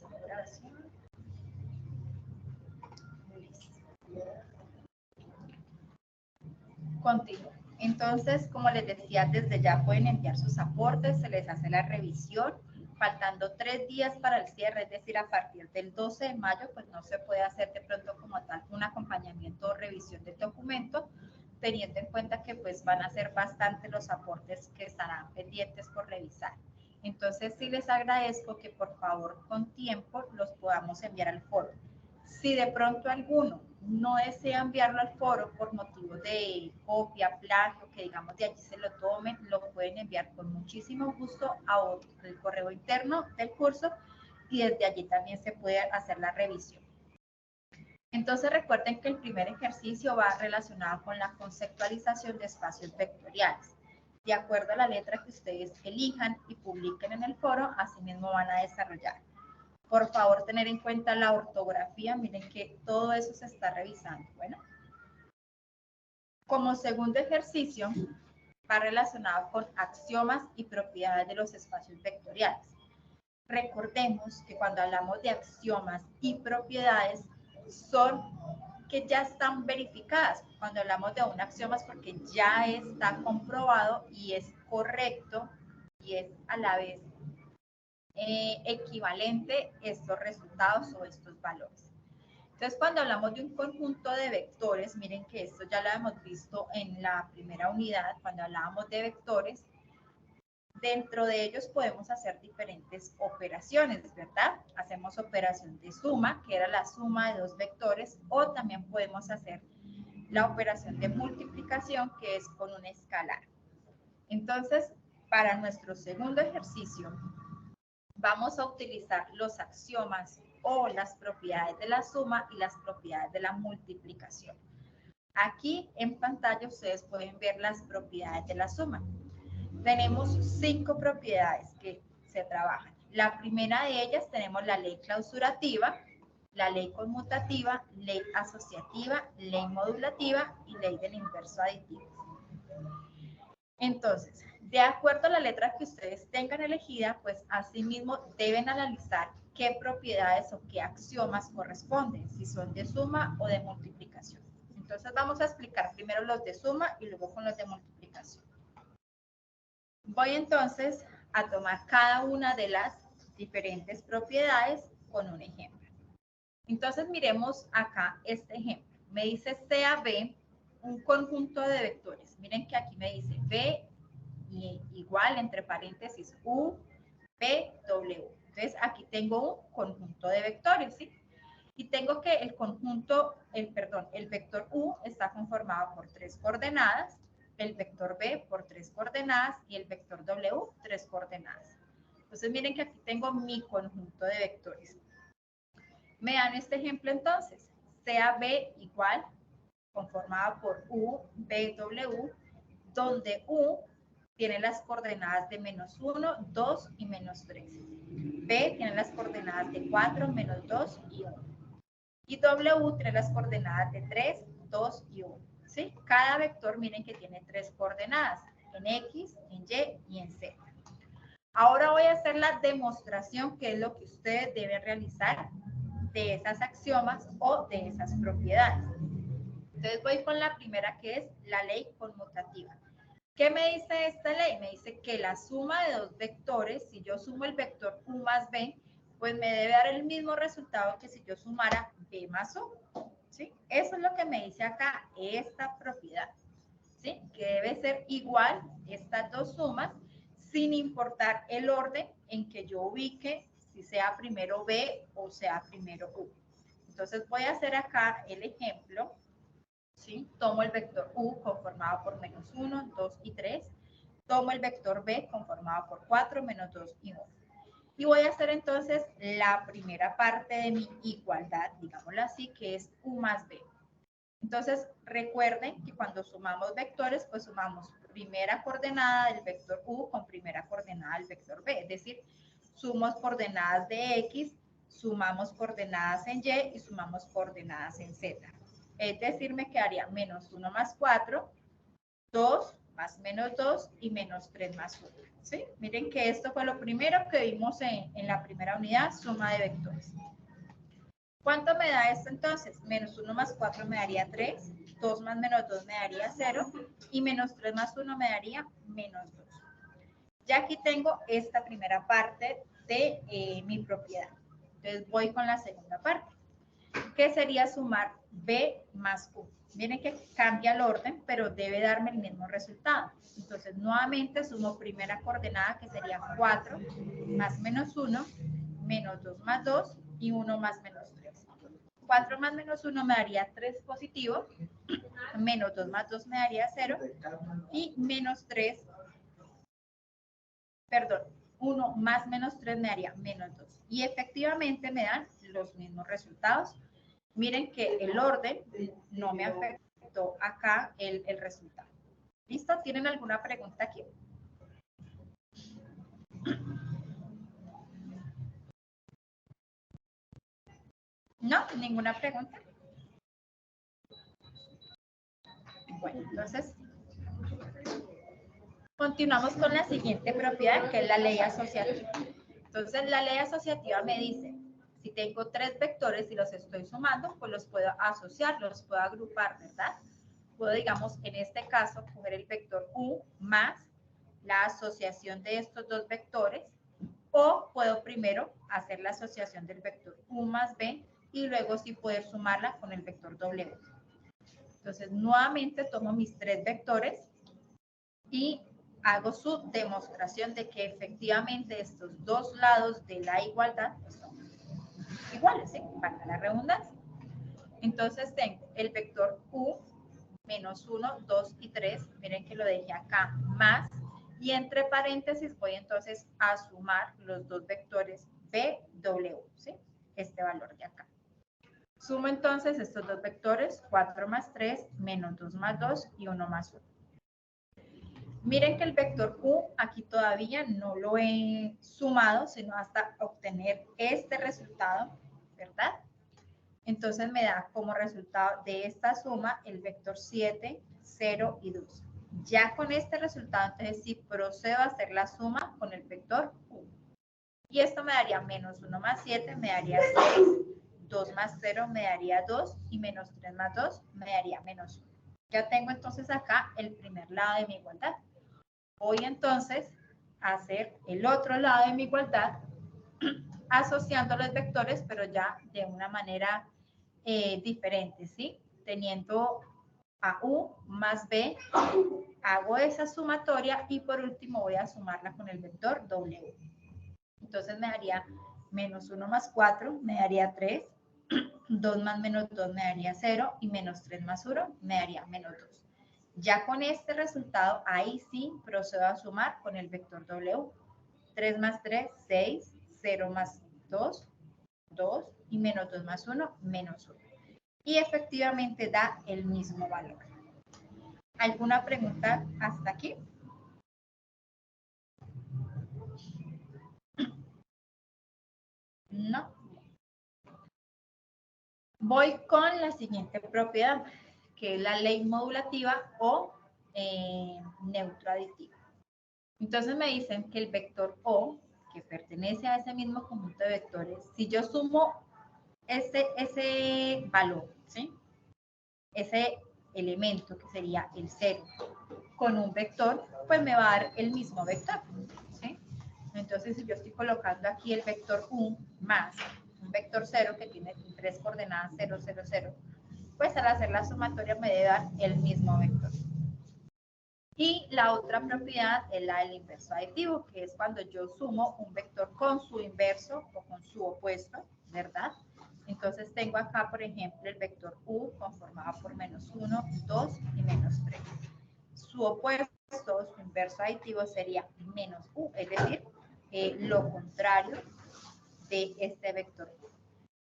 Comenzar la grabación. Listo. Continúo. Entonces, como les decía, desde ya pueden enviar sus aportes, se les hace la revisión, faltando 3 días para el cierre, es decir, a partir del 12 de mayo, pues no se puede hacer de pronto como tal un acompañamiento o revisión del documento, teniendo en cuenta que pues van a ser bastante los aportes que estarán pendientes por revisar. Entonces, sí les agradezco que por favor con tiempo los podamos enviar al foro. Si de pronto alguno no desea enviarlo al foro por motivos de copia, plagio, que digamos de allí se lo tomen, lo pueden enviar con muchísimo gusto al correo interno del curso y desde allí también se puede hacer la revisión. Entonces recuerden que el primer ejercicio va relacionado con la conceptualización de espacios vectoriales. De acuerdo a la letra que ustedes elijan y publiquen en el foro, así mismo van a desarrollar. Por favor, tener en cuenta la ortografía. Miren que todo eso se está revisando. Bueno, como segundo ejercicio, va relacionado con axiomas y propiedades de los espacios vectoriales. Recordemos que cuando hablamos de axiomas y propiedades, son que ya están verificadas. Cuando hablamos de un axioma es porque ya está comprobado y es correcto y es a la vez equivalente estos resultados o estos valores. Entonces, cuando hablamos de un conjunto de vectores, miren que esto ya lo hemos visto en la primera unidad, cuando hablábamos de vectores, dentro de ellos podemos hacer diferentes operaciones, ¿verdad? Hacemos operación de suma, que era la suma de dos vectores, o también podemos hacer la operación de multiplicación, que es con un escalar. Entonces, para nuestro segundo ejercicio, vamos a utilizar los axiomas o las propiedades de la suma y las propiedades de la multiplicación. Aquí en pantalla ustedes pueden ver las propiedades de la suma. Tenemos 5 propiedades que se trabajan. La primera de ellas tenemos la ley clausurativa, la ley conmutativa, ley asociativa, ley modulativa y ley del inverso aditivo. Entonces, de acuerdo a la letra que ustedes tengan elegida, pues asimismo deben analizar qué propiedades o qué axiomas corresponden, si son de suma o de multiplicación. Entonces vamos a explicar primero los de suma y luego con los de multiplicación. Voy entonces a tomar cada una de las diferentes propiedades con un ejemplo. Entonces miremos acá este ejemplo. Me dice CAB, un conjunto de vectores. Miren que aquí me dice B y igual entre paréntesis U, B, W. Entonces aquí tengo un conjunto de vectores, ¿sí? Y tengo que el vector U está conformado por 3 coordenadas, el vector B por 3 coordenadas y el vector W 3 coordenadas. Entonces miren que aquí tengo mi conjunto de vectores. Me dan este ejemplo entonces, CAB igual conformado por U, B, W, donde U tiene las coordenadas de -1, 2 y -3. B tiene las coordenadas de 4, -2 y 1. Y W tiene las coordenadas de 3, 2 y 1. ¿Sí? Cada vector, miren que tiene 3 coordenadas, en X, en Y y en Z. Ahora voy a hacer la demostración, que es lo que ustedes deben realizar de esas axiomas o de esas propiedades. Entonces voy con la primera, que es la ley conmutativa. ¿Qué me dice esta ley? Me dice que la suma de dos vectores, si yo sumo el vector U más B, pues me debe dar el mismo resultado que si yo sumara B más U. ¿Sí? Eso es lo que me dice acá esta propiedad. ¿Sí? Que debe ser igual estas dos sumas, sin importar el orden en que yo ubique, si sea primero B o sea primero U. Entonces voy a hacer acá el ejemplo. ¿Sí? Tomo el vector U conformado por -1, 2 y 3. Tomo el vector B conformado por 4, -2 y 1. Y voy a hacer entonces la primera parte de mi igualdad, digámoslo así, que es U más B. Entonces, recuerden que cuando sumamos vectores, pues sumamos primera coordenada del vector U con primera coordenada del vector B. Es decir, sumamos coordenadas de X, sumamos coordenadas en Y y sumamos coordenadas en Z. Es decir, me quedaría -1 más 4, 2 más menos 2 y menos 3 más 1. ¿Sí? Miren que esto fue lo primero que vimos en la primera unidad, suma de vectores. ¿Cuánto me da esto entonces? Menos 1 más 4 me daría 3, 2 más menos 2 me daría 0 y menos 3 más 1 me daría menos 2. Ya aquí tengo esta primera parte de mi propiedad. Entonces voy con la segunda parte, que sería sumar b más u. Miren que cambia el orden, pero debe darme el mismo resultado. Entonces, nuevamente sumo primera coordenada, que sería 4 más menos 1, menos 2 más 2 y 1 más menos 3. 4 más menos 1 me daría 3 positivo, menos 2 más 2 me daría 0 y menos 3, perdón, 1 más menos 3 me daría menos 2. Y efectivamente me dan los mismos resultados. Miren que el orden no me afectó acá el resultado. ¿Listo? ¿Tienen alguna pregunta aquí? ¿No? ¿Ninguna pregunta? Bueno, entonces continuamos con la siguiente propiedad, que es la ley asociativa. Entonces, la ley asociativa me dice, si tengo 3 vectores y los estoy sumando, pues los puedo asociar, los puedo agrupar, ¿verdad? Puedo, digamos, en este caso, coger el vector u más la asociación de estos dos vectores, o puedo primero hacer la asociación del vector u más b y luego sí poder sumarla con el vector w. Entonces, nuevamente tomo mis 3 vectores y hago su demostración de que efectivamente estos dos lados de la igualdad pues, son iguales, ¿sí? Para la redundancia. Entonces tengo el vector u menos 1, 2 y 3, miren que lo dejé acá, más, y entre paréntesis voy entonces a sumar los dos vectores b, w, ¿sí? Este valor de acá. Sumo entonces estos dos vectores, 4 más 3, menos 2 más 2 y 1 más 1. Miren que el vector u aquí todavía no lo he sumado, sino hasta obtener este resultado, ¿verdad? Entonces me da como resultado de esta suma el vector 7, 0 y 2. Ya con este resultado, entonces sí procedo a hacer la suma con el vector u. Y esto me daría menos 1 más 7, me daría 6, 2 más 0 me daría 2 y menos 3 más 2 me daría menos 1. Ya tengo entonces acá el primer lado de mi igualdad. Voy entonces a hacer el otro lado de mi igualdad asociando los vectores, pero ya de una manera diferente, ¿sí? Teniendo a u más b, hago esa sumatoria y por último voy a sumarla con el vector w. Entonces me daría menos 1 más 4, me daría 3, 2 más menos 2 me daría 0 y menos 3 más 1 me daría menos 2. Ya con este resultado, ahí sí procedo a sumar con el vector W. 3 más 3, 6, 0 más 2, 2 y menos 2 más 1, menos 1. Y efectivamente da el mismo valor. ¿Alguna pregunta hasta aquí? No. Voy con la siguiente propiedad, que es la ley modulativa o neutro aditiva. Entonces me dicen que el vector O, que pertenece a ese mismo conjunto de vectores, si yo sumo ese valor, ¿sí? Ese elemento que sería el 0 con un vector, pues me va a dar el mismo vector, ¿sí? Entonces, si yo estoy colocando aquí el vector u más un vector 0 que tiene 3 coordenadas 0, 0, 0, pues al hacer la sumatoria me debe dar el mismo vector. Y la otra propiedad es la del inverso aditivo, que es cuando yo sumo un vector con su inverso o con su opuesto, ¿verdad? Entonces tengo acá, por ejemplo, el vector u conformado por menos 1, 2 y menos 3. Su opuesto, su inverso aditivo sería menos u, es decir, lo contrario de este vector.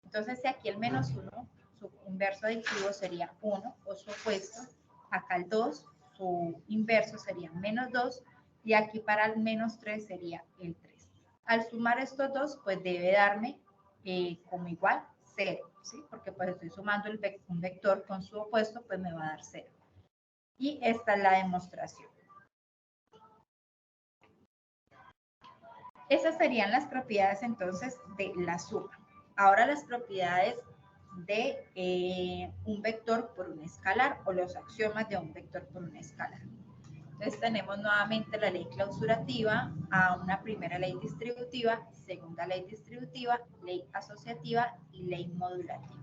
Entonces, si aquí el menos 1, su inverso aditivo sería 1 o su opuesto, acá el 2, su inverso sería menos 2 y aquí para el menos 3 sería el 3. Al sumar estos dos, pues debe darme como igual 0, ¿sí? Porque pues estoy sumando un vector con su opuesto, pues me va a dar 0. Y esta es la demostración. Esas serían las propiedades entonces de la suma. Ahora las propiedades de un vector por un escalar o los axiomas de un vector por un escalar. Entonces tenemos nuevamente la ley clausurativa, a una primera ley distributiva, segunda ley distributiva, ley asociativa y ley modulativa.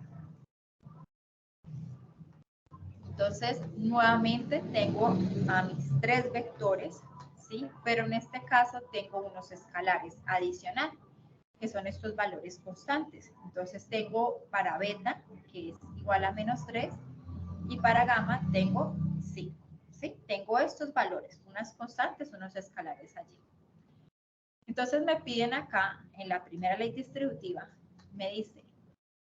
Entonces nuevamente tengo a mis tres vectores, ¿sí? Pero en este caso tengo unos escalares adicionales, que son estos valores constantes. Entonces tengo para beta, que es igual a -3, y para gamma tengo 5. ¿Sí? Tengo estos valores, unas constantes, unos escalares allí. Entonces me piden acá, en la primera ley distributiva, me dice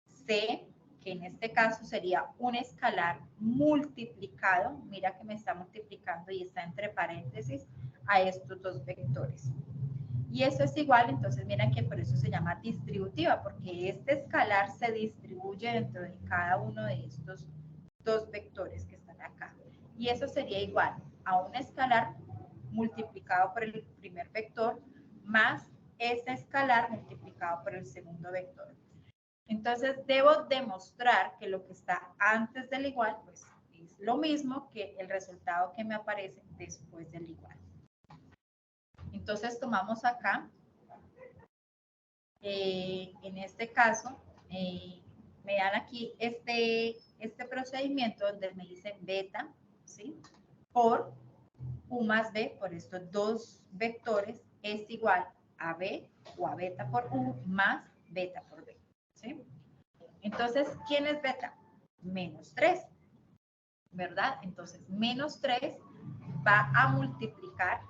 C, que en este caso sería un escalar multiplicado, mira que me está multiplicando y está entre paréntesis, a estos dos vectores. Y eso es igual, entonces miren que por eso se llama distributiva, porque este escalar se distribuye dentro de cada uno de estos dos vectores que están acá. Y eso sería igual a un escalar multiplicado por el primer vector más ese escalar multiplicado por el segundo vector. Entonces debo demostrar que lo que está antes del igual pues es lo mismo que el resultado que me aparece después del igual. Entonces tomamos acá, en este caso, me dan aquí este procedimiento donde me dicen beta, ¿sí? Por U más B, por estos dos vectores, es igual a B o a beta por U más beta por B, ¿sí? Entonces, ¿quién es beta? -3, ¿verdad? Entonces, -3 va a multiplicar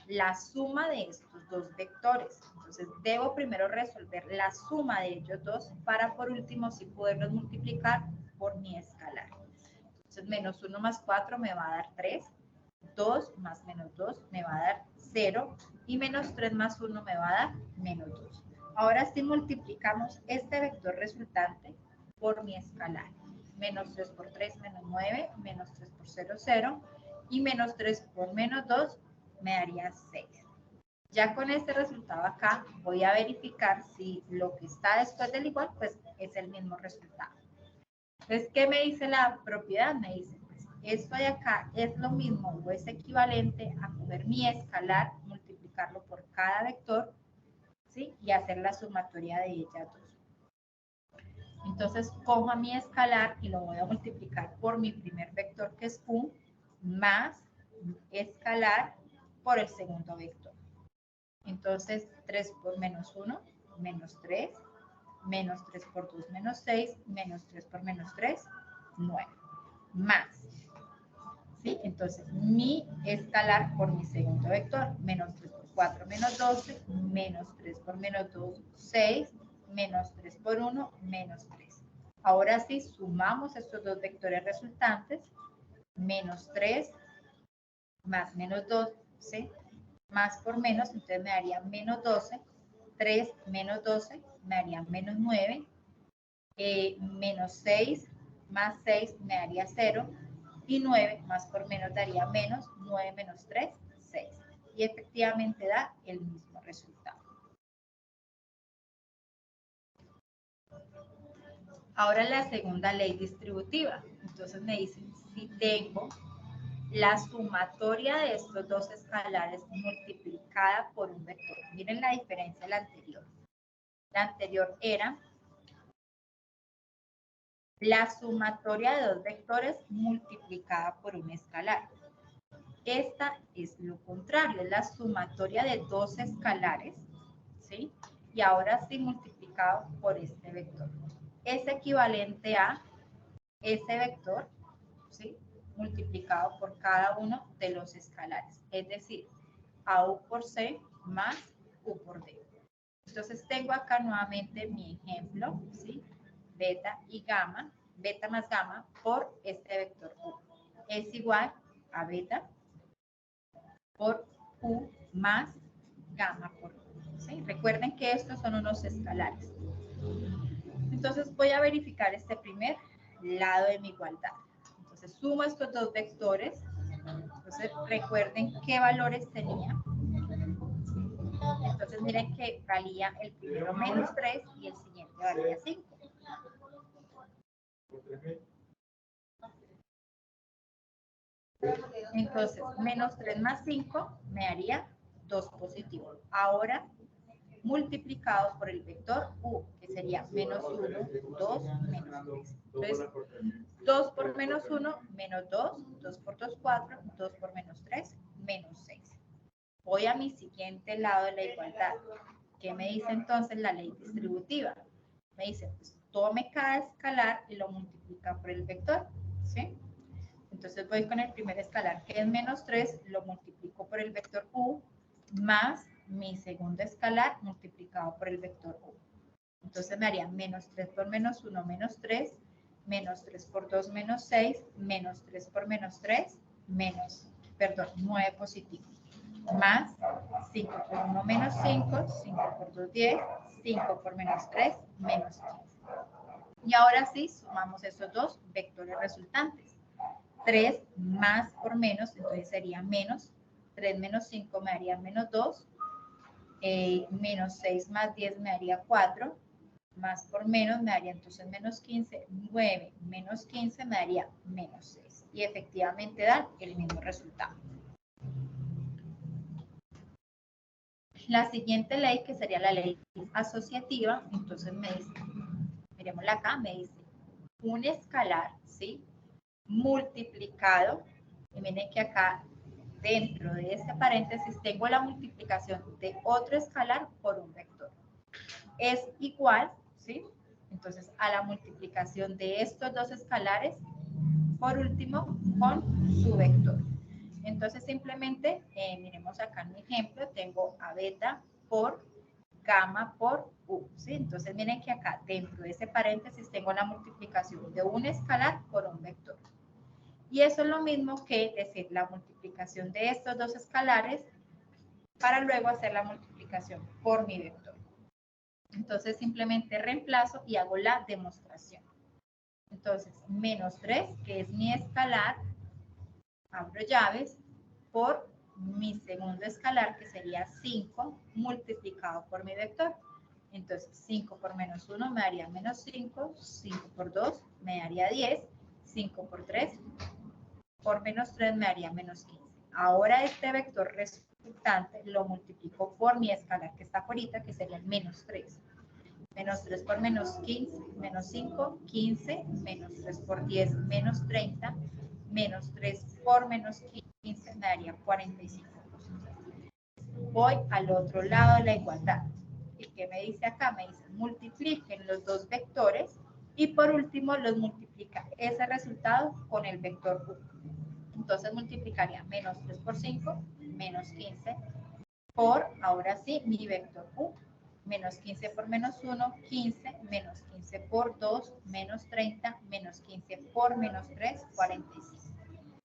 la suma de estos dos vectores. Entonces, debo primero resolver la suma de ellos dos para, por último, sí poderlos multiplicar por mi escalar. Entonces, -1 más 4 me va a dar 3. 2 más -2 me va a dar 0. Y -3 más 1 me va a dar -2. Ahora sí multiplicamos este vector resultante por mi escalar. -3 por 3, -9. -3 por 0, 0. Y -3 por -2 me daría 6. Ya con este resultado acá voy a verificar si lo que está después del igual pues es el mismo resultado. Entonces, ¿qué me dice la propiedad? Me dice, pues esto de acá es lo mismo o es equivalente a coger mi escalar, multiplicarlo por cada vector, ¿sí? Y hacer la sumatoria de ellas dos. Entonces, cojo a mi escalar y lo voy a multiplicar por mi primer vector que es U, más escalar por el segundo vector. Entonces, 3 por -1, -3, -3 por 2, -6, -3 por -3, 9, más. ¿Sí? Entonces, mi escalar por mi segundo vector, -3 por 4, -12, -3 por -2, 6, -3 por 1, -3. Ahora sí, sumamos estos dos vectores resultantes, -3 más -2, ¿sí? Más por menos, entonces me daría -12, 3 menos 12 me daría -9, -6 más 6 me daría 0, y 9 más por menos daría menos, 9 menos 3, 6. Y efectivamente da el mismo resultado. Ahora la segunda ley distributiva. Entonces me dicen, si tengo la sumatoria de estos dos escalares multiplicada por un vector. Miren la diferencia de la anterior. La anterior era la sumatoria de dos vectores multiplicada por un escalar. Esta es lo contrario, es la sumatoria de dos escalares, ¿sí? Y ahora sí multiplicado por este vector. Es equivalente a ese vector, ¿sí? Multiplicado por cada uno de los escalares, es decir, a U por C más U por D. Entonces tengo acá nuevamente mi ejemplo, ¿sí? Beta y gamma, beta más gamma por este vector U. Es igual a beta por U más gamma por U. ¿Sí? Recuerden que estos son unos escalares. Entonces voy a verificar este primer lado de mi igualdad. Entonces sumo estos dos vectores. Entonces recuerden qué valores tenía. Entonces Entonces miren que valía el primero menos 3 y el siguiente valía 5. Entonces, menos 3 más 5 me daría 2 positivo. Ahora, multiplicado por el vector u, que sería menos 1, 2, menos 3. Entonces, 2 por menos 1, menos 2, 2 por 2, 4, 2 por menos 3, menos 6. Voy a mi siguiente lado de la igualdad. ¿Qué me dice entonces la ley distributiva? Me dice, pues, tome cada escalar y lo multiplica por el vector, ¿sí? Entonces voy con el primer escalar, que es menos 3, lo multiplico por el vector u, más mi segundo escalar multiplicado por el vector u. Entonces me haría menos 3 por menos 1, menos 3, menos 3 por 2, menos 6, menos 3 por menos 3, menos, perdón, 9 positivo. Más 5 por 1 menos 5, 5 por 2, 10, 5 por menos 3, menos 15. Y ahora sí, sumamos esos dos vectores resultantes. 3 más por menos, entonces sería menos. 3 menos 5 me daría menos 2. Menos 6 más 10 me daría 4. Más por menos me daría entonces menos 15. 9 menos 15 me daría menos 6. Y efectivamente dan el mismo resultado. La siguiente ley, que sería la ley asociativa, entonces me dice, miremosla acá, me dice un escalar, ¿sí? Multiplicado, y miren que acá dentro de este paréntesis tengo la multiplicación de otro escalar por un vector. Es igual, ¿sí? Entonces, a la multiplicación de estos dos escalares, por último, con su vector. Entonces, simplemente, miremos acá en mi ejemplo, tengo a beta por gamma por u, ¿sí? Entonces, miren que acá dentro de ese paréntesis tengo la multiplicación de un escalar por un vector. Y eso es lo mismo que decir la multiplicación de estos dos escalares para luego hacer la multiplicación por mi vector. Entonces, simplemente reemplazo y hago la demostración. Entonces, menos 3, que es mi escalar, abro llaves, por mi segundo escalar, que sería 5, multiplicado por mi vector. Entonces, 5 por menos 1 me daría menos 5, 5 por 2 me daría 10, 5 por 3 por menos 3 me daría menos 15. Ahora este vector resultante lo multiplico por mi escalar que está afuera, que sería el menos 3. Menos 3 por menos 15, menos 5, 15, menos 3 por 10, menos 30, menos 3 por menos 15 me daría 45. Voy al otro lado de la igualdad. ¿Y qué me dice acá? Me dice multipliquen los dos vectores y por último los multiplica ese resultado con el vector u. Entonces multiplicaría menos 3 por 5, menos 15, por, ahora sí, mi vector u. Menos 15 por menos 1, 15, menos 15 por 2, menos 30, menos 15 por menos 3, 45.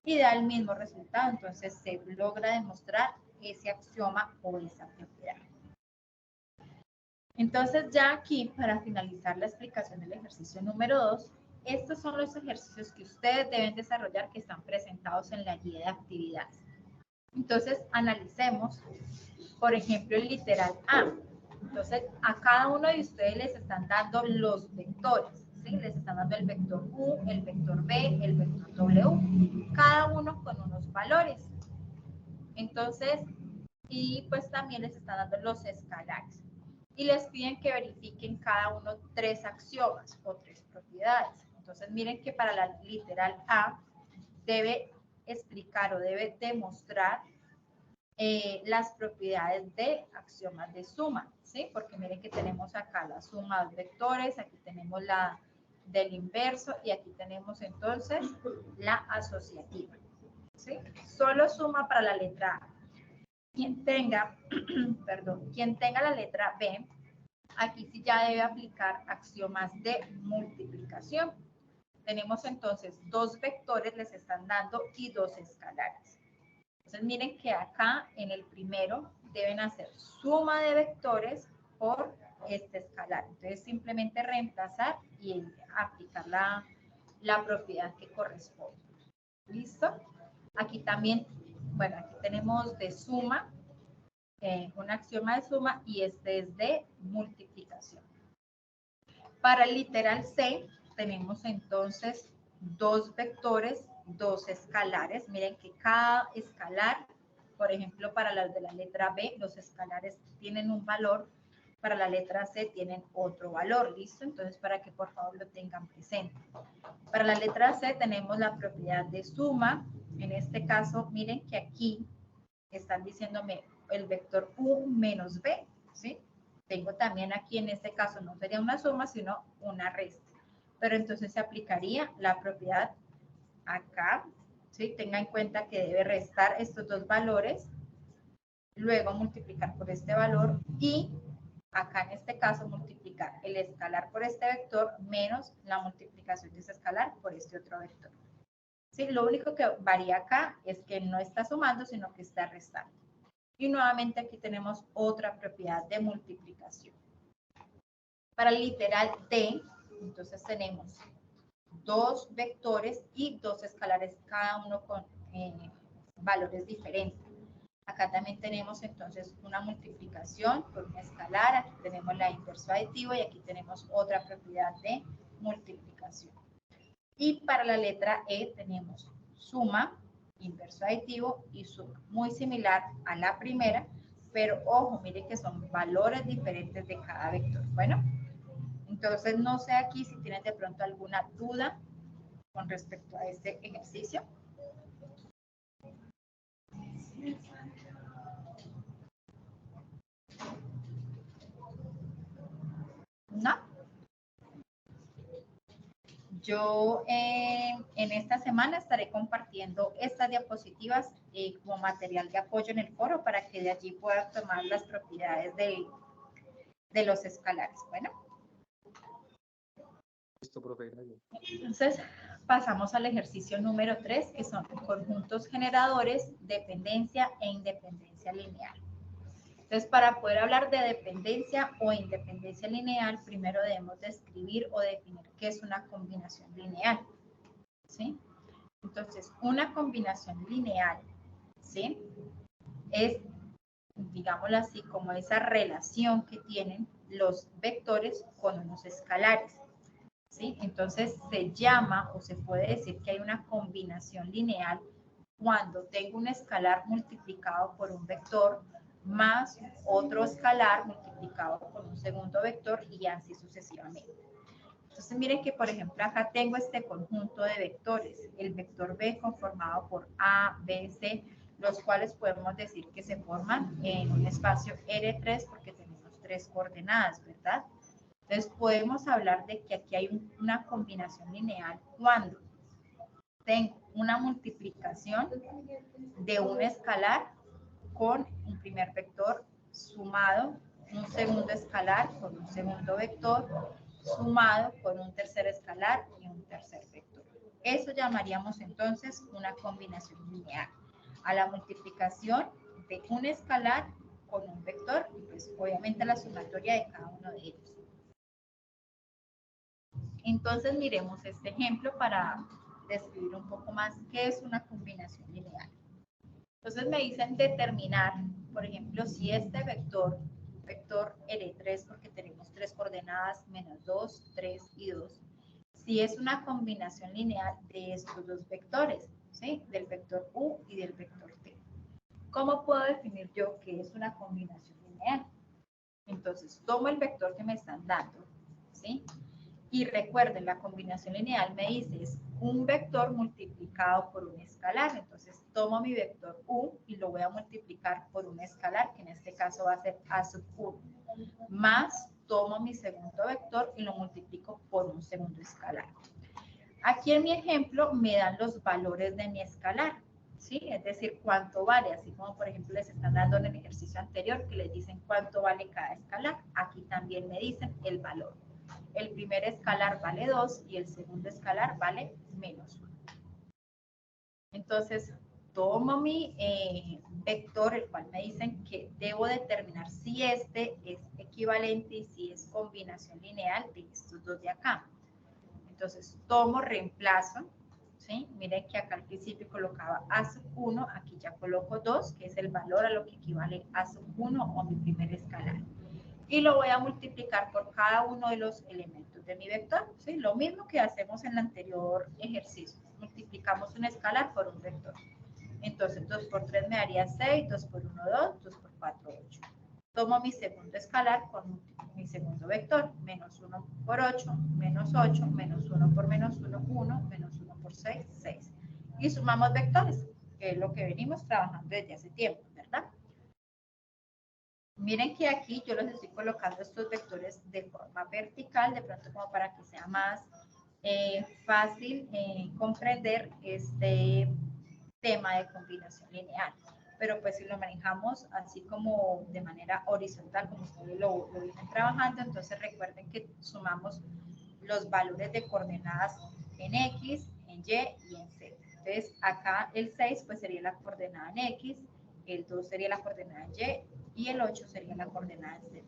Y da el mismo resultado, entonces se logra demostrar ese axioma o esa propiedad. Entonces ya aquí, para finalizar la explicación del ejercicio número 2, estos son los ejercicios que ustedes deben desarrollar que están presentados en la guía de actividades. Entonces, analicemos, por ejemplo, el literal A. Entonces, a cada uno de ustedes les están dando los vectores, ¿sí? Les están dando el vector U, el vector B, el vector W, cada uno con unos valores. Entonces, y pues también les están dando los escalares. Y les piden que verifiquen cada uno 3 axiomas o 3 propiedades. Entonces, miren que para la literal A debe explicar o debe demostrar las propiedades de axiomas de suma, ¿sí? Porque miren que tenemos acá la suma de vectores, aquí tenemos la del inverso y aquí tenemos entonces la asociativa, ¿sí? Solo suma para la letra A. Quien tenga, perdón, quien tenga la letra B, aquí sí ya debe aplicar axiomas de multiplicación. Tenemos entonces 2 vectores les están dando y 2 escalares. Entonces miren que acá en el primero deben hacer suma de vectores por este escalar. Entonces simplemente reemplazar y aplicar la propiedad que corresponde. ¿Listo? Aquí también, bueno, aquí tenemos de suma un axioma de suma y este es de multiplicación. Para el literal C tenemos entonces dos vectores, dos escalares. Miren que cada escalar, por ejemplo, para las de la letra B, los escalares tienen un valor, para la letra C tienen otro valor, ¿listo? Entonces, para que por favor lo tengan presente. Para la letra C tenemos la propiedad de suma. En este caso, miren que aquí están diciéndome el vector U menos B, ¿sí? Tengo también aquí, en este caso, no sería una suma, sino una resta. Pero entonces se aplicaría la propiedad acá, ¿sí? Tenga en cuenta que debe restar estos dos valores, luego multiplicar por este valor y acá en este caso multiplicar el escalar por este vector menos la multiplicación de ese escalar por este otro vector. ¿Sí? Lo único que varía acá es que no está sumando, sino que está restando. Y nuevamente aquí tenemos otra propiedad de multiplicación. Para el literal D, entonces tenemos dos vectores y dos escalares, cada uno con valores diferentes. Acá también tenemos entonces una multiplicación por un escalar, aquí tenemos la inverso aditivo y aquí tenemos otra propiedad de multiplicación. Y para la letra E tenemos suma, inverso aditivo y suma, muy similar a la primera, pero ojo, mire que son valores diferentes de cada vector. Bueno, entonces no sé aquí si tienen de pronto alguna duda con respecto a este ejercicio. ¿No? Yo en esta semana estaré compartiendo estas diapositivas como material de apoyo en el foro para que de allí puedan tomar las propiedades de los escalares. Bueno. Listo, profe. Entonces, pasamos al ejercicio número 3, que son conjuntos generadores, dependencia e independencia lineal. Entonces, para poder hablar de dependencia o independencia lineal, primero debemos describir o definir qué es una combinación lineal, ¿sí? Entonces, una combinación lineal, ¿sí? Es, digámoslo así, como esa relación que tienen los vectores con unos escalares, ¿sí? Entonces, se llama o se puede decir que hay una combinación lineal cuando tengo un escalar multiplicado por un vector más otro escalar multiplicado por un segundo vector y así sucesivamente. Entonces miren que por ejemplo acá tengo este conjunto de vectores, el vector B conformado por A, B, C, los cuales podemos decir que se forman en un espacio R3 porque tenemos tres coordenadas, ¿verdad? Entonces podemos hablar de que aquí hay una combinación lineal cuando tengo una multiplicación de un escalar con un primer vector sumado, un segundo escalar con un segundo vector, sumado con un tercer escalar y un tercer vector. Eso llamaríamos entonces una combinación lineal. A la multiplicación de un escalar con un vector y pues obviamente la sumatoria de cada uno de ellos. Entonces miremos este ejemplo para describir un poco más qué es una combinación lineal. Entonces me dicen determinar, por ejemplo, si este vector R3, porque tenemos tres coordenadas, menos 2, 3 y 2, si es una combinación lineal de estos dos vectores, ¿sí? Del vector U y del vector T. ¿Cómo puedo definir yo qué es una combinación lineal? Entonces, tomo el vector que me están dando, ¿sí? Y recuerden, la combinación lineal me dice es un vector multiplicado por un escalar. Entonces, tomo mi vector U y lo voy a multiplicar por un escalar, que en este caso va a ser A sub 1. Más, tomo mi segundo vector y lo multiplico por un segundo escalar. Aquí en mi ejemplo me dan los valores de mi escalar, ¿sí? Es decir, cuánto vale, así como por ejemplo les están dando en el ejercicio anterior que les dicen cuánto vale cada escalar. Aquí también me dicen el valor. El primer escalar vale 2 y el segundo escalar vale menos 1. Entonces, tomo mi vector, el cual me dicen que debo determinar si este es equivalente y si es combinación lineal de estos dos de acá. Entonces, tomo, reemplazo, ¿sí? Miren que acá al principio colocaba A sub 1, aquí ya coloco 2, que es el valor a lo que equivale A sub 1 o mi primer escalar. Y lo voy a multiplicar por cada uno de los elementos de mi vector, ¿sí? Lo mismo que hacemos en el anterior ejercicio. Multiplicamos un escalar por un vector. Entonces, 2 por 3 me daría 6, 2 por 1, 2, 2 por 4, 8. Tomo mi segundo escalar con mi segundo vector, menos 1 por 8, menos 8, menos 1 por menos 1, 1, menos 1 por 6, 6. Y sumamos vectores, que es lo que venimos trabajando desde hace tiempo, ¿verdad? Miren que aquí yo los estoy colocando estos vectores de forma vertical, de pronto como para que sea más fácil comprender este tema de combinación lineal. Pero pues si lo manejamos así como de manera horizontal, como ustedes lo vienen trabajando, entonces recuerden que sumamos los valores de coordenadas en X, en Y y en Z. Entonces acá el 6 pues sería la coordenada en X, el 2 sería la coordenada en Y y el 8 sería la coordenada en Z.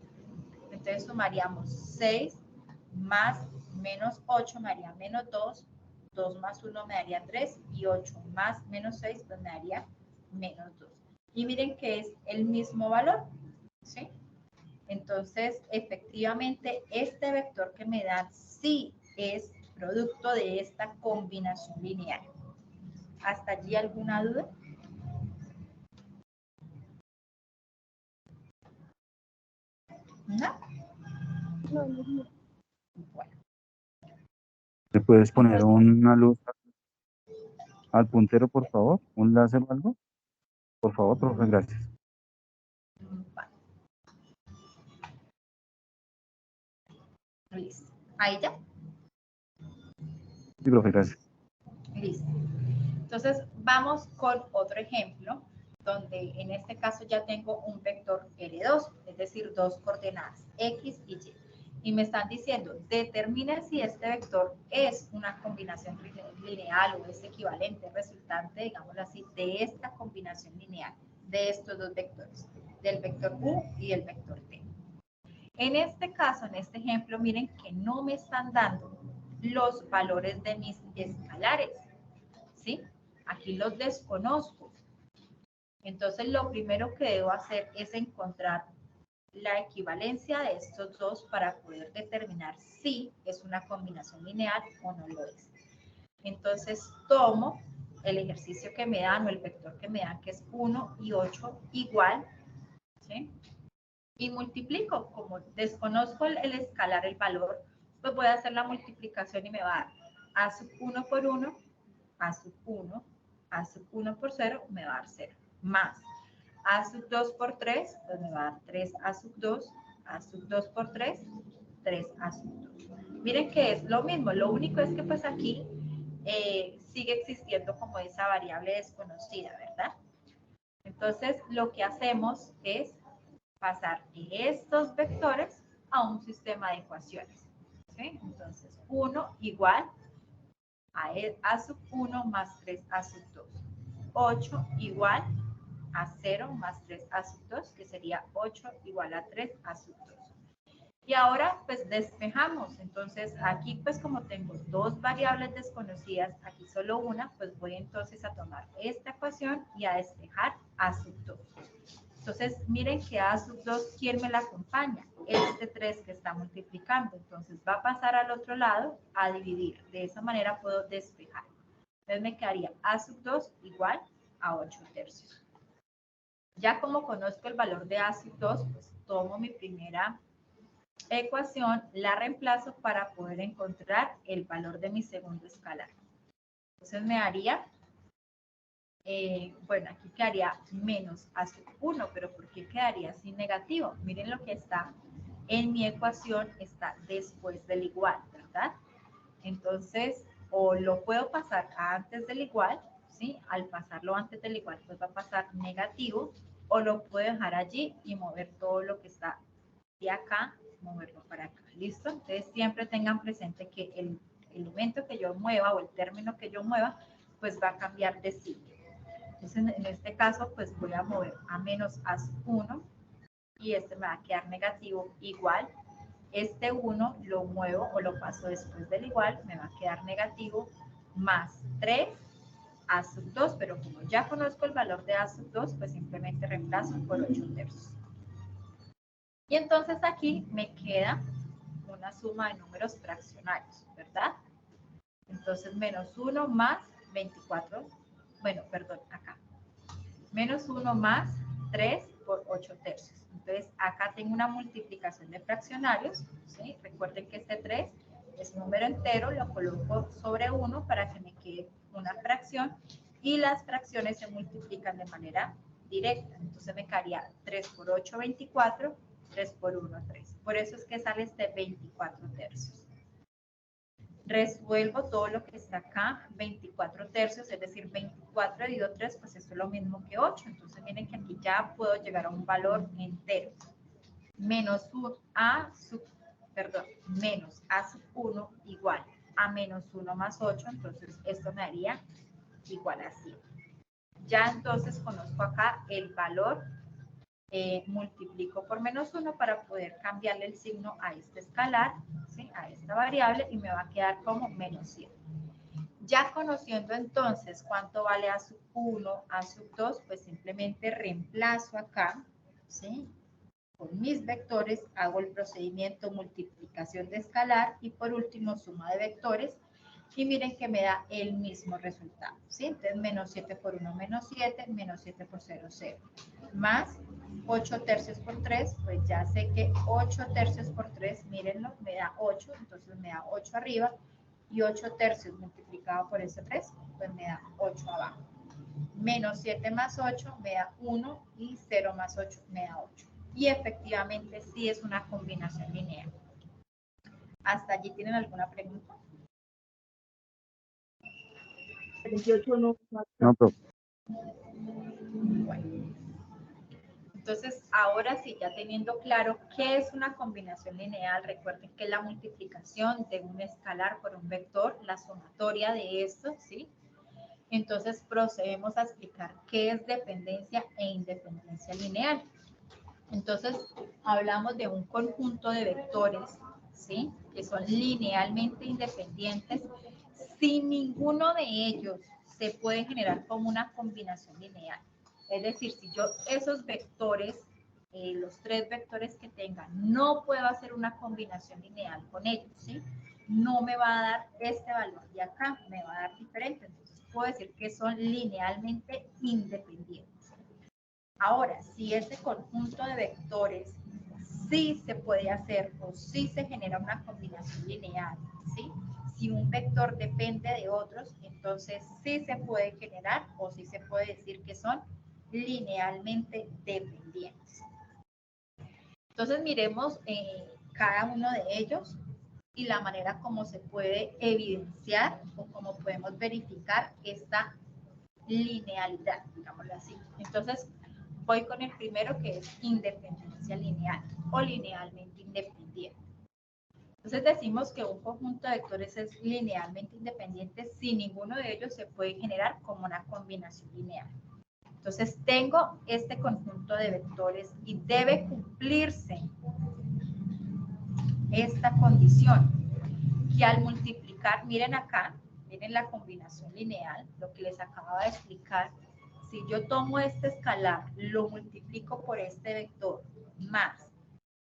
Entonces sumaríamos 6 más menos 8 me daría menos 2, 2 más 1 me daría 3 y 8 más menos 6 pues me daría menos 2. Y miren que es el mismo valor, ¿sí? Entonces, efectivamente, este vector que me dan sí es producto de esta combinación lineal. ¿Hasta allí alguna duda? ¿No? Bueno. ¿Le puedes poner Entonces, una luz al puntero, por favor? ¿Un láser o algo? Por favor, profe, gracias. vale. Listo. Ahí ya. Sí, profe, gracias. Listo. Entonces, vamos con otro ejemplo, donde en este caso ya tengo un vector L2, es decir, dos coordenadas, X y Y. Y me están diciendo, determina si este vector es una combinación lineal o es equivalente, resultante, digámoslo así, de esta combinación lineal, de estos dos vectores, del vector U y del vector T. En este caso, en este ejemplo, miren que no me están dando los valores de mis escalares, ¿sí? Aquí los desconozco. Entonces, lo primero que debo hacer es encontrar la equivalencia de estos dos para poder determinar si es una combinación lineal o no lo es. Entonces, tomo el ejercicio que me dan o el vector que me dan, que es 1 y 8 igual, ¿sí? Y multiplico. Como desconozco el escalar, el valor, pues voy a hacer la multiplicación y me va a dar a sub 1 por 1, a sub 1, a sub 1 por 0, me va a dar 0. Más a sub 2 por 3, pues me va a dar 3 a sub 2, a sub 2 por 3, 3 a sub 2. Miren que es lo mismo, lo único es que pues aquí sigue existiendo como esa variable desconocida, ¿verdad? Entonces, lo que hacemos es pasar estos vectores a un sistema de ecuaciones, ¿sí? Entonces, 1 igual a sub 1 más 3 a sub 2. 8 igual a 0 más 3 a sub 2, que sería 8 igual a 3 a sub 2. Y ahora pues despejamos. Entonces aquí pues como tengo dos variables desconocidas, aquí solo una, pues voy entonces a tomar esta ecuación y a despejar a sub 2. Entonces miren que a sub 2, ¿quién me la acompaña? Este 3 que está multiplicando. Entonces va a pasar al otro lado a dividir. De esa manera puedo despejar. Entonces me quedaría a sub 2 igual a 8 tercios. Ya como conozco el valor de a sub 2, pues tomo mi primera ecuación, la reemplazo para poder encontrar el valor de mi segundo escalar. Entonces me daría, bueno, aquí quedaría menos a sub 1, pero ¿por qué quedaría así negativo? Miren lo que está en mi ecuación, está después del igual, ¿verdad? Entonces, o lo puedo pasar antes del igual, ¿sí? Al pasarlo antes del igual, pues va a pasar negativo, o lo puedo dejar allí y mover todo lo que está de acá, moverlo para acá. ¿Listo? Entonces, siempre tengan presente que el elemento que yo mueva o el término que yo mueva, pues va a cambiar de sitio. Entonces, en este caso, pues voy a mover a menos a 1 y este me va a quedar negativo igual. Este 1 lo muevo o lo paso después del igual, me va a quedar negativo más 3 a sub 2, pero como ya conozco el valor de a sub 2, pues simplemente reemplazo por 8/3. Y entonces aquí me queda una suma de números fraccionarios, ¿verdad? Entonces menos 1 más 24, bueno, perdón, acá. Menos 1 más 3 por 8/3. Entonces acá tengo una multiplicación de fraccionarios, ¿sí? Recuerden que este 3 es número entero, lo coloco sobre 1 para que me quede una fracción y las fracciones se multiplican de manera directa. Entonces me quedaría 3 por 8, 24, 3 por 1, 3. Por eso es que sale este 24/3. Resuelvo todo lo que está acá, 24/3, es decir, 24 dividido 3, pues esto es lo mismo que 8. Entonces miren que aquí ya puedo llegar a un valor entero. Menos menos a sub 1 igual a menos 1 más 8, entonces esto me daría igual a 100. Ya entonces conozco acá el valor, multiplico por menos 1 para poder cambiarle el signo a este escalar, ¿sí? A esta variable, y me va a quedar como menos 100. Ya conociendo entonces cuánto vale a sub 1, a sub 2, pues simplemente reemplazo acá, ¿sí? Con mis vectores hago el procedimiento multiplicación de escalar y por último suma de vectores, y miren que me da el mismo resultado, ¿sí? Entonces menos 7 por 1, menos 7, menos 7 por 0, 0, más 8/3 por 3, pues ya sé que 8/3 por 3, mírenlo, me da 8, entonces me da 8 arriba, y 8/3 multiplicado por ese 3, pues me da 8 abajo. Menos 7 más 8 me da 1 y 0 más 8 me da 8. Y efectivamente sí es una combinación lineal. ¿Hasta allí tienen alguna pregunta? 38 no. No, profe. Bueno. Entonces, ahora sí, ya teniendo claro qué es una combinación lineal, recuerden que es la multiplicación de un escalar por un vector, la sumatoria de estos, ¿sí? Entonces, procedemos a explicar qué es dependencia e independencia lineal. Entonces, hablamos de un conjunto de vectores, ¿sí? Que son linealmente independientes. Si ninguno de ellos se puede generar como una combinación lineal. Es decir, si yo esos vectores, los 3 vectores que tengan, no puedo hacer una combinación lineal con ellos, ¿sí? No me va a dar este valor de acá, me va a dar diferente. Entonces, puedo decir que son linealmente independientes. Ahora, si ese conjunto de vectores sí se puede hacer o sí se genera una combinación lineal, ¿sí? Si un vector depende de otros, entonces sí se puede generar o sí se puede decir que son linealmente dependientes. Entonces miremos cada uno de ellos y la manera como se puede evidenciar o cómo podemos verificar esta linealidad, digámoslo así. Entonces, voy con el primero, que es independencia lineal o linealmente independiente. Entonces decimos que un conjunto de vectores es linealmente independiente si ninguno de ellos se puede generar como una combinación lineal. Entonces tengo este conjunto de vectores y debe cumplirse esta condición, que al multiplicar, miren acá, miren la combinación lineal, lo que les acababa de explicar. Si yo tomo este escalar, lo multiplico por este vector, más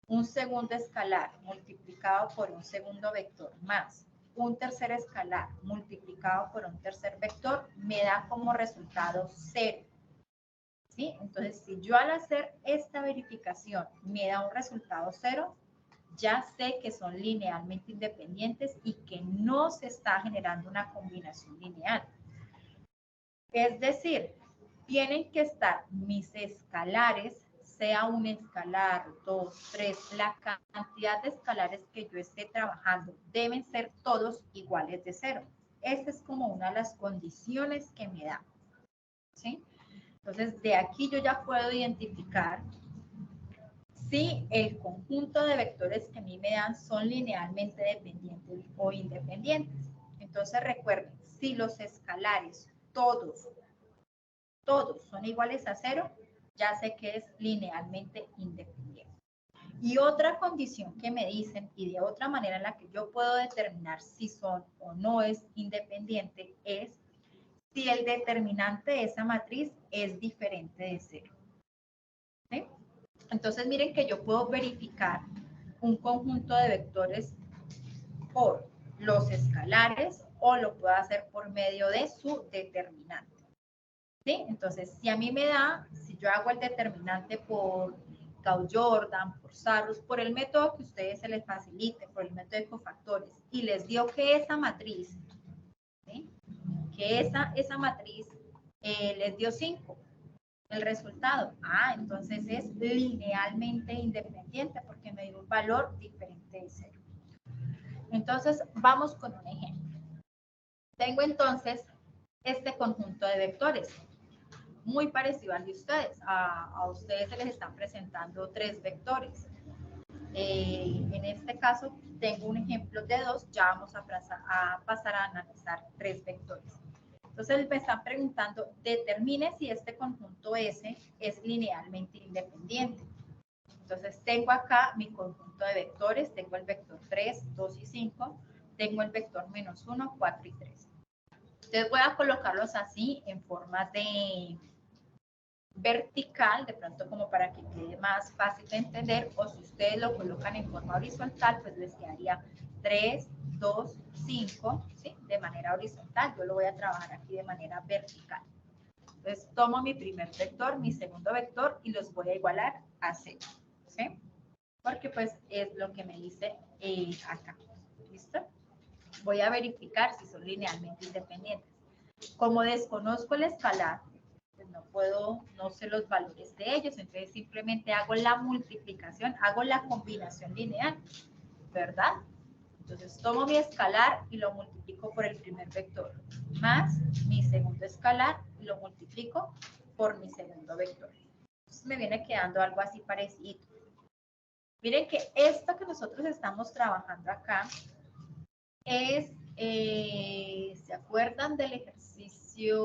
un segundo escalar multiplicado por un segundo vector, más un tercer escalar multiplicado por un tercer vector, me da como resultado 0. ¿Sí? Entonces, si yo al hacer esta verificación me da un resultado 0, ya sé que son linealmente independientes y que no se está generando una combinación lineal. Es decir, tienen que estar mis escalares, sea un escalar, 2, 3, la cantidad de escalares que yo esté trabajando, deben ser todos iguales de 0. Esta es como una de las condiciones que me da, ¿sí? Entonces, de aquí yo ya puedo identificar si el conjunto de vectores que a mí me dan son linealmente dependientes o independientes. Entonces recuerden, si los escalares todos son iguales a 0, ya sé que es linealmente independiente. Y otra condición que me dicen, y de otra manera en la que yo puedo determinar si son o no es independiente, es si el determinante de esa matriz es diferente de 0. ¿Sí? Entonces miren que yo puedo verificar un conjunto de vectores por los escalares o lo puedo hacer por medio de su determinante. ¿Sí? Entonces, si a mí me da, si yo hago el determinante por Gauss-Jordan, por Sarrus, por el método que a ustedes se les facilite, por el método de cofactores, y les dio que esa matriz, ¿sí? Que esa matriz les dio 5, el resultado, entonces es linealmente independiente porque me dio un valor diferente de 0. Entonces, vamos con un ejemplo. Tengo entonces este conjunto de vectores, muy parecido al de ustedes. A ustedes se les están presentando 3 vectores. En este caso, tengo un ejemplo de 2, ya vamos a pasar a analizar 3 vectores. Entonces, me están preguntando, determine si este conjunto S es linealmente independiente. Entonces, tengo acá mi conjunto de vectores, tengo el vector 3, 2 y 5, tengo el vector menos 1, 4 y 3. Entonces, voy a colocarlos así en forma de vertical, de pronto como para que quede más fácil de entender, o si ustedes lo colocan en forma horizontal, pues les quedaría 3, 2, 5, ¿sí? De manera horizontal. Yo lo voy a trabajar aquí de manera vertical. Entonces, tomo mi primer vector, mi segundo vector y los voy a igualar a 0, ¿sí? Porque pues es lo que me dice acá, ¿listo? Voy a verificar si son linealmente independientes. Como desconozco el escalar, pues no sé los valores de ellos, entonces simplemente hago la multiplicación, hago la combinación lineal, ¿verdad? Entonces tomo mi escalar y lo multiplico por el primer vector, más mi segundo escalar y lo multiplico por mi segundo vector. Entonces me viene quedando algo así parecido. Miren que esto que nosotros estamos trabajando acá es, ¿se acuerdan del ejercicio?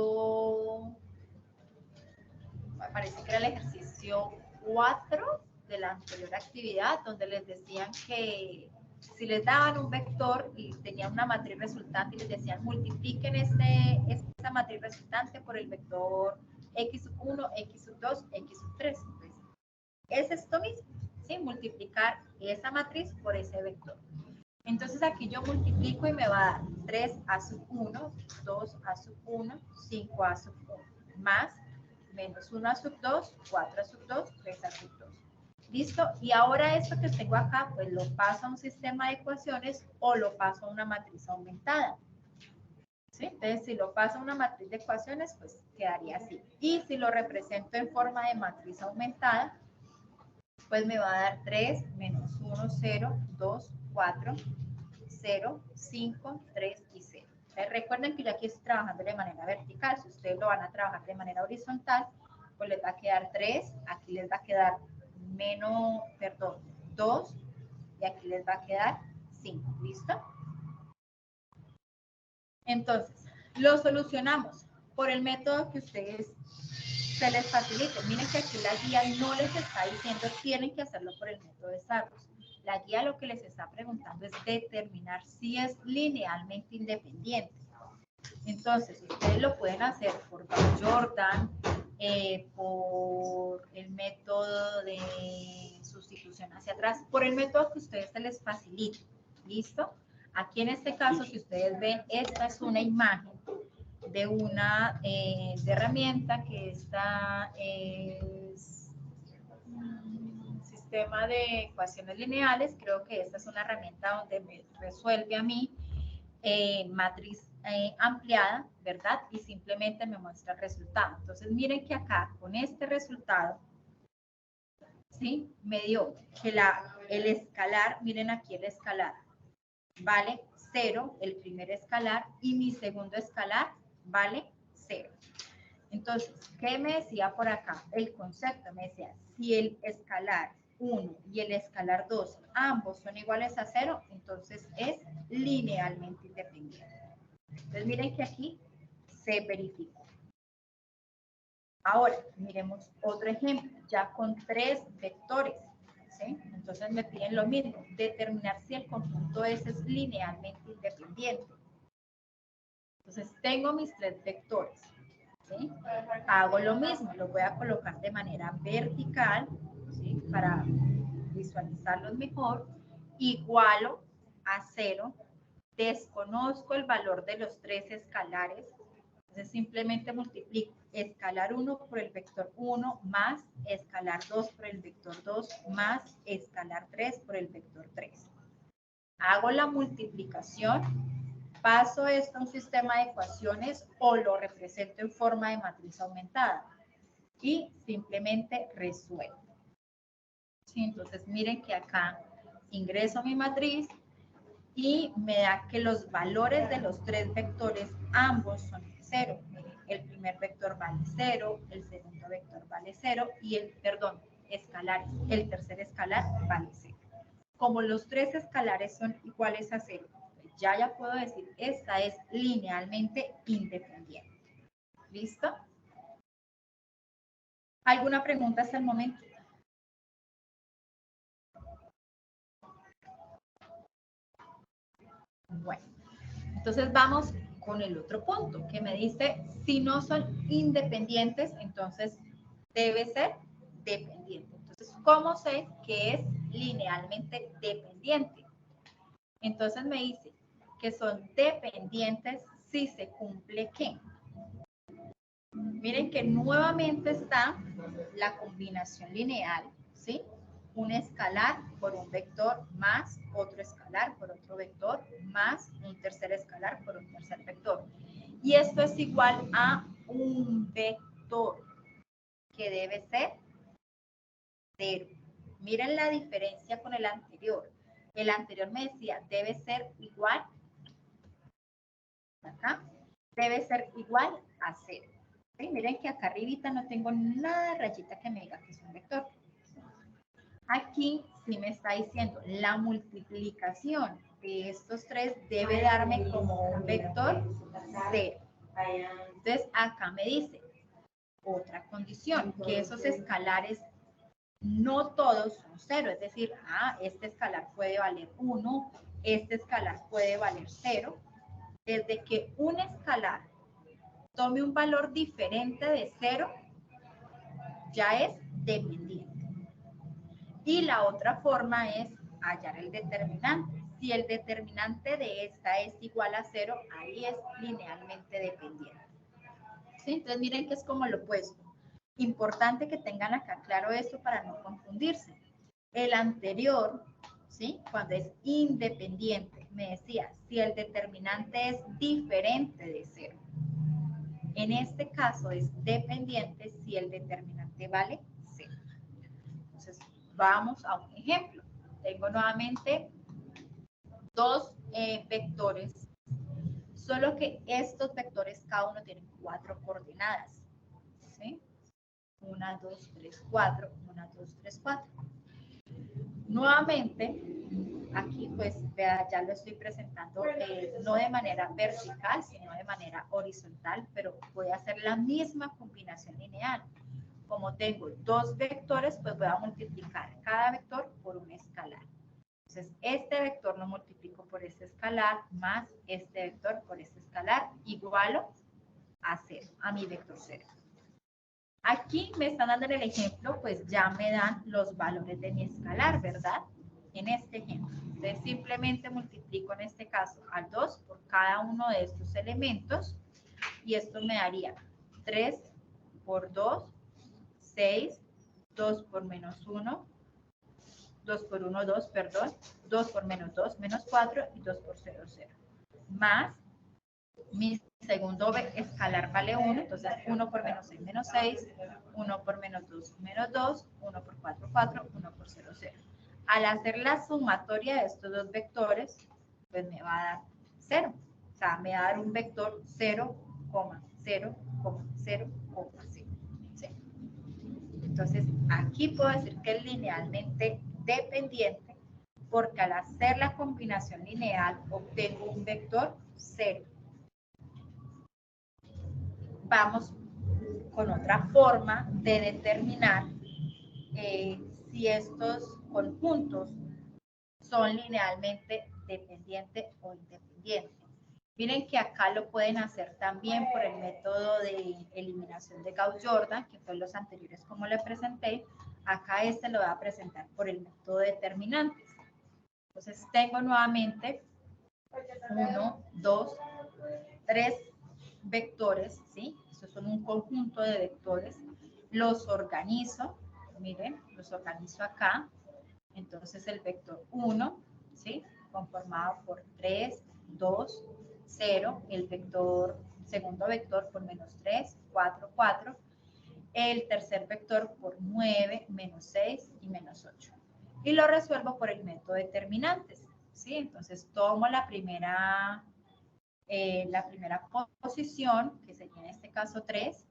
Me parece que era el ejercicio 4 de la anterior actividad, donde les decían que si les daban un vector y tenían una matriz resultante y les decían multipliquen esa matriz resultante por el vector x1, x2, x3. Pues, es esto mismo, ¿sí? Multiplicar esa matriz por ese vector. Entonces aquí yo multiplico y me va a dar 3a sub 1, 2a sub 1, 5a sub 1, más menos 1 a sub 2, 4 a sub 2, 3 a sub 2. ¿Listo? Y ahora esto que tengo acá, pues lo paso a un sistema de ecuaciones o lo paso a una matriz aumentada. ¿Sí? Entonces, si lo paso a una matriz de ecuaciones, pues quedaría así. Y si lo represento en forma de matriz aumentada, pues me va a dar 3, menos 1, 0, 2, 4, 0, 5, 3 y 0. Recuerden que yo aquí estoy trabajando de manera vertical. Si ustedes lo van a trabajar de manera horizontal, pues les va a quedar 3, aquí les va a quedar 2 y aquí les va a quedar 5. ¿Listo? Entonces, lo solucionamos por el método que ustedes se les facilite. Miren que aquí la guía no les está diciendo tienen que hacerlo por el método de Sarrus. La guía lo que les está preguntando es determinar si es linealmente independiente. Entonces, ustedes lo pueden hacer por Jordan, por el método de sustitución hacia atrás, por el método que a ustedes se les facilite. ¿Listo? Aquí en este caso, si ustedes ven, esta es una imagen de una de herramienta que esta es un sistema de ecuaciones lineales. Creo que esta es una herramienta donde me resuelve a mí matriz ampliada, ¿verdad? Y simplemente me muestra el resultado. Entonces, miren que acá, con este resultado, ¿sí? Me dio que el escalar, miren aquí el escalar, vale 0, el primer escalar, y mi segundo escalar vale 0. Entonces, ¿qué me decía por acá? El concepto me decía, si el escalar 1 y el escalar 2 ambos son iguales a 0, entonces es linealmente independiente. Entonces, miren que aquí se verificó. Ahora, miremos otro ejemplo, ya con 3 vectores, ¿sí? Entonces me piden lo mismo, determinar si el conjunto S es linealmente independiente. Entonces tengo mis tres vectores, ¿sí? Hago lo mismo, los voy a colocar de manera vertical, ¿sí? Para visualizarlos mejor. Igualo a 0, desconozco el valor de los tres escalares, entonces simplemente multiplico escalar 1 por el vector 1 más escalar 2 por el vector 2 más escalar 3 por el vector 3. Hago la multiplicación, paso esto a un sistema de ecuaciones o lo represento en forma de matriz aumentada y simplemente resuelvo. ¿Sí? Entonces miren que acá ingreso mi matriz y me da que los valores de los tres vectores ambos son 0. El primer vector vale 0, el segundo vector vale 0 y escalares, el tercer escalar vale 0. Como los tres escalares son iguales a 0, ya puedo decir, esta es linealmente independiente. ¿Listo? ¿Alguna pregunta hasta el momento? Bueno, entonces vamos con el otro punto que me dice, si no son independientes, entonces debe ser dependiente. Entonces, ¿cómo sé que es linealmente dependiente? Entonces me dice que son dependientes si se cumple ¿qué? Miren que nuevamente está la combinación lineal, ¿sí? Un escalar por un vector más otro escalar por otro vector más un tercer escalar por un tercer vector. Y esto es igual a un vector que debe ser 0. Miren la diferencia con el anterior. El anterior me decía debe ser igual, acá, debe ser igual a 0. ¿Sí? Miren que acá arribita no tengo nada de rayita que me diga que es un vector. Aquí sí me está diciendo la multiplicación de estos tres debe darme como un vector 0. Entonces acá me dice otra condición, que esos escalares no todos son 0, es decir, este escalar puede valer 1, este escalar puede valer 0. Desde que un escalar tome un valor diferente de 0, ya es dependiente. Y la otra forma es hallar el determinante. Si el determinante de esta es igual a 0, ahí es linealmente dependiente. ¿Sí? Entonces miren que es como lo opuesto. Importante que tengan acá claro esto para no confundirse. El anterior, ¿sí? Cuando es independiente, me decía, si el determinante es diferente de 0. En este caso es dependiente si el determinante vale 0. Entonces, vamos a un ejemplo. Tengo nuevamente dos vectores, solo que estos vectores cada uno tiene 4 coordenadas. ¿Sí? 1, 2, 3, 4, 1, 2, 3, 4. Nuevamente, aquí pues vea, ya lo estoy presentando no de manera vertical, sino de manera horizontal, pero voy a hacer la misma combinación lineal. Como tengo dos vectores, pues voy a multiplicar cada vector por un escalar. Entonces, este vector lo multiplico por este escalar más este vector por este escalar, igualo a 0, a mi vector 0. Aquí me están dando el ejemplo, pues ya me dan los valores de mi escalar, ¿verdad? En este ejemplo. Entonces, simplemente multiplico en este caso al 2 por cada uno de estos elementos y esto me daría 3 por 2, 6, 2 por menos 1, 2 por 1, 2, perdón, 2 por menos 2, menos 4 y 2 por 0, 0. Más mi segundo escalar vale 1, entonces 1 por menos 6, menos 6, 1 por menos 2, menos 2, 1 por 4, 4, 1 por 0, 0. Al hacer la sumatoria de estos dos vectores, pues me va a dar 0. O sea, me va a dar un vector 0, 0, 0, 0. ¿Sí? Entonces, aquí puedo decir que es linealmente dependiente porque al hacer la combinación lineal obtengo un vector 0. Vamos con otra forma de determinar si estos conjuntos son linealmente dependientes o independientes. Miren que acá lo pueden hacer también por el método de eliminación de Gauss-Jordan, que fue los anteriores como le presenté. Acá este lo voy a presentar por el método de determinantes. Entonces tengo nuevamente 1, 2, 3 vectores, ¿sí? Estos son un conjunto de vectores. Los organizo, miren, los organizo acá. Entonces el vector 1, ¿sí? Conformado por 3, 2, 0. El vector, segundo vector por menos 3, 4, 4. El tercer vector por 9, menos 6 y menos 8. Y lo resuelvo por el método de determinantes, ¿sí? Entonces tomo la primera posición, que sería en este caso 3,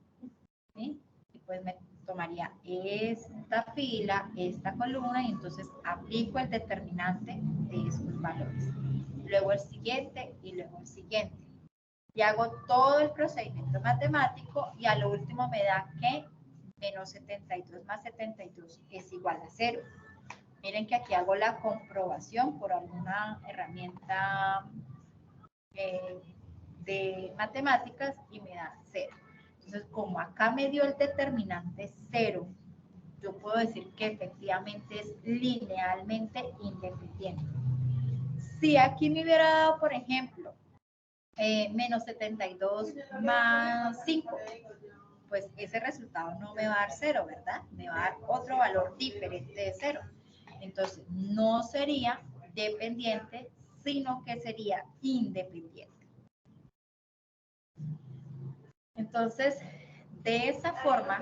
¿sí? Y pues me tomaría esta fila, esta columna, y entonces aplico el determinante de estos valores. Luego el siguiente y luego el siguiente. Y hago todo el procedimiento matemático y a lo último me da que menos 72 más 72 es igual a 0. Miren que aquí hago la comprobación por alguna herramienta de matemáticas y me da 0. Entonces, como acá me dio el determinante 0, yo puedo decir que efectivamente es linealmente independiente. Si aquí me hubiera dado, por ejemplo, menos 72 más 5, pues ese resultado no me va a dar 0, ¿verdad? Me va a dar otro valor diferente de 0. Entonces, no sería dependiente, sino que sería independiente. Entonces, de esa forma,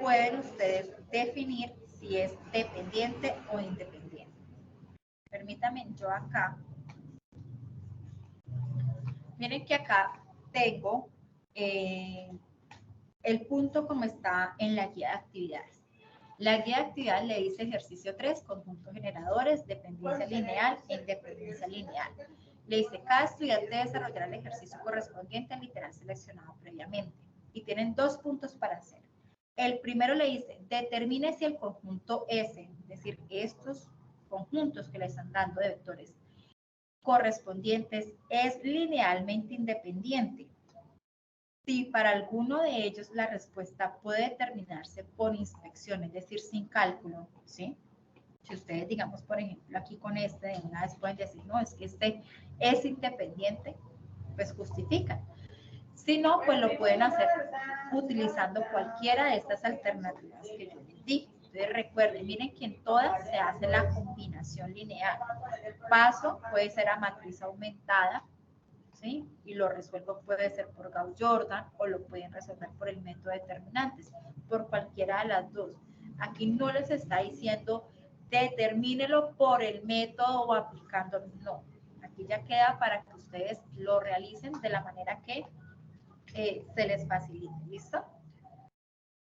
pueden ustedes definir si es dependiente o independiente. Permítanme, yo acá, miren que acá tengo el punto como está en la guía de actividades. La guía de actividades le dice ejercicio 3, conjuntos generadores, dependencia lineal e independencia lineal. Le dice, cada estudiante debe desarrollar el ejercicio correspondiente al literal seleccionado previamente. Y tienen 2 puntos para hacer. El primero le dice, determine si el conjunto S, es decir, estos conjuntos que le están dando de vectores correspondientes, es linealmente independiente. Si para alguno de ellos la respuesta puede determinarse por inspección, es decir, sin cálculo, ¿sí? Si ustedes, digamos, por ejemplo, aquí con este, de una vez pueden decir, no, es que este es independiente, pues justifican. Si no, pues lo pueden hacer utilizando cualquiera de estas alternativas que yo les di. Entonces recuerden, miren que en todas se hace la combinación lineal. Paso puede ser a matriz aumentada, ¿sí? Y lo resuelvo puede ser por Gauss-Jordan o lo pueden resolver por el método de determinantes, por cualquiera de las dos. Aquí no les está diciendo determínelo por el método o aplicándolo, no. Aquí ya queda para que ustedes lo realicen de la manera que se les facilite, ¿listo?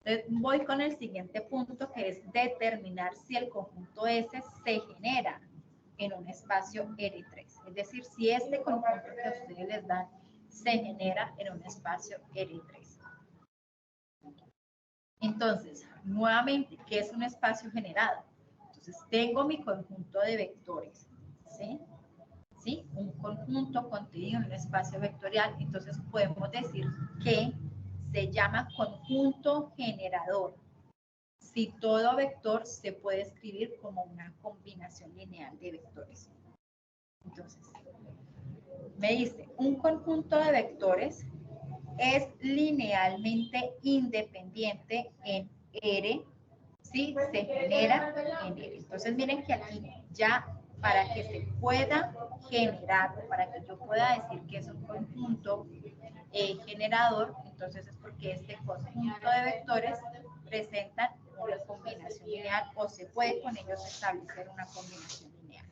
Entonces voy con el siguiente punto, que es determinar si el conjunto S se genera en un espacio R3. Es decir, si este conjunto que a ustedes les dan se genera en un espacio R3. Entonces, nuevamente, ¿qué es un espacio generado? Entonces, tengo mi conjunto de vectores, ¿sí? ¿Sí? Un conjunto contenido en un espacio vectorial. Entonces, podemos decir que se llama conjunto generador. Si todo vector se puede escribir como una combinación lineal de vectores. Entonces, me dice, un conjunto de vectores es linealmente independiente en R, ¿sí? Se genera en R. Entonces, miren que aquí ya para que se pueda generar, para que yo pueda decir que es un conjunto generador, entonces es porque este conjunto de vectores presentan una combinación lineal o se puede con ellos establecer una combinación lineal.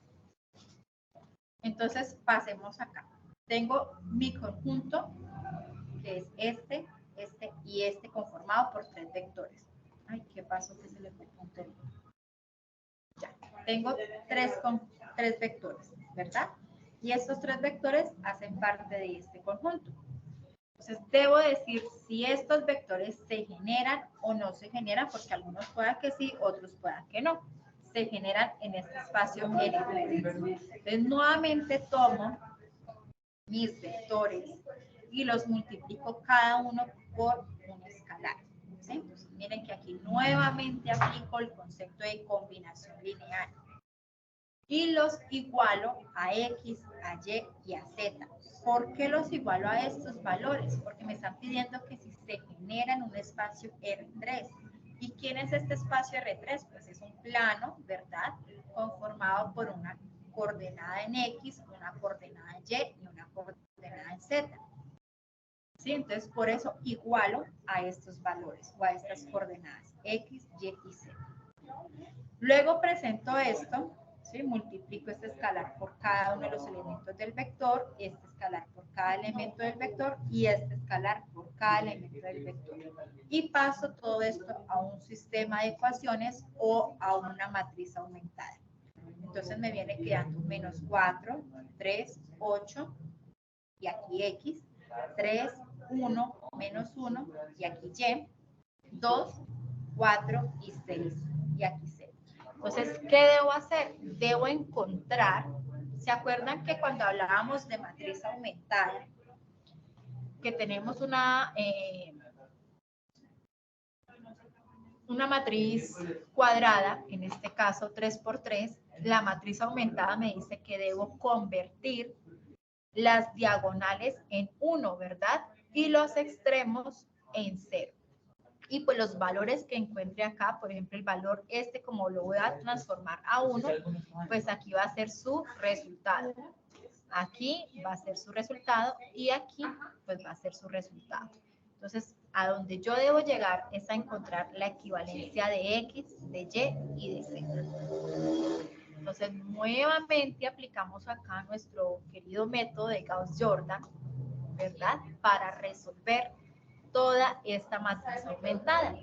Entonces, pasemos acá. Tengo mi conjunto, que es este y este, conformado por 3 vectores. Ay, ¿qué pasó? Que se le fue el punto. Ya, tengo 3 vectores, ¿verdad? Y estos 3 vectores hacen parte de este conjunto. Entonces, debo decir si estos vectores se generan o no se generan, porque algunos puedan que sí, otros puedan que no. se generan en este espacio L3. Entonces, nuevamente tomo mis vectores y los multiplico cada uno por un escalar. ¿Sí? Entonces, miren que aquí nuevamente aplico el concepto de combinación lineal. Y los igualo a X, a Y y a Z. ¿Por qué los igualo a estos valores? Porque me están pidiendo que si se genera en un espacio R3. ¿Y quién es este espacio R3? Pues es un plano, ¿verdad? Conformado por una coordenada en X, una coordenada en Y y una coordenada en Z. ¿Sí? Entonces, por eso igualo a estos valores o a estas coordenadas X, Y y Z. Luego presento esto. ¿Sí? Multiplico este escalar por cada uno de los elementos del vector, este escalar por cada elemento del vector y este escalar por cada elemento del vector. Y paso todo esto a un sistema de ecuaciones o a una matriz aumentada. Entonces me viene quedando menos 4, 3, 8 y aquí X, 3, 1, menos 1 y aquí Y, 2, 4 y 6 y aquí Z. Entonces, ¿qué debo hacer? Debo encontrar, ¿se acuerdan que cuando hablábamos de matriz aumentada, que tenemos una matriz cuadrada, en este caso 3 por 3, la matriz aumentada me dice que debo convertir las diagonales en 1, ¿verdad? Y los extremos en 0. Y pues los valores que encuentre acá, por ejemplo, el valor este, como lo voy a transformar a 1, pues aquí va a ser su resultado. Aquí va a ser su resultado y aquí pues va a ser su resultado. Entonces, a donde yo debo llegar es a encontrar la equivalencia de X, de Y y de Z. Entonces, nuevamente aplicamos acá nuestro querido método de Gauss-Jordan, ¿verdad? Para resolver toda esta matriz aumentada.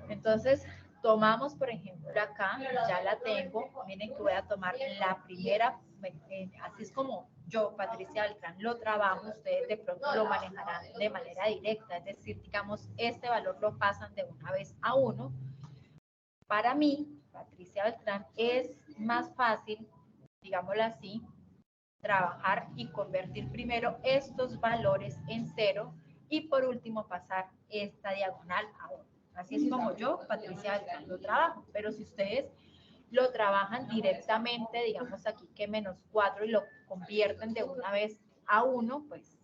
Entonces, tomamos, por ejemplo, acá, ya la tengo, miren que voy a tomar la primera, así es como yo, Patricia Beltrán, lo trabajo, ustedes de pronto lo manejarán de manera directa, es decir, digamos, este valor lo pasan de una vez a 1. Para mí, Patricia Beltrán, es más fácil, digámoslo así, trabajar y convertir primero estos valores en 0 y por último pasar esta diagonal a 1. Así es como yo, Patricia Beltrán, lo trabajo, pero si ustedes lo trabajan directamente, digamos aquí que menos 4 y lo convierten de una vez a 1, pues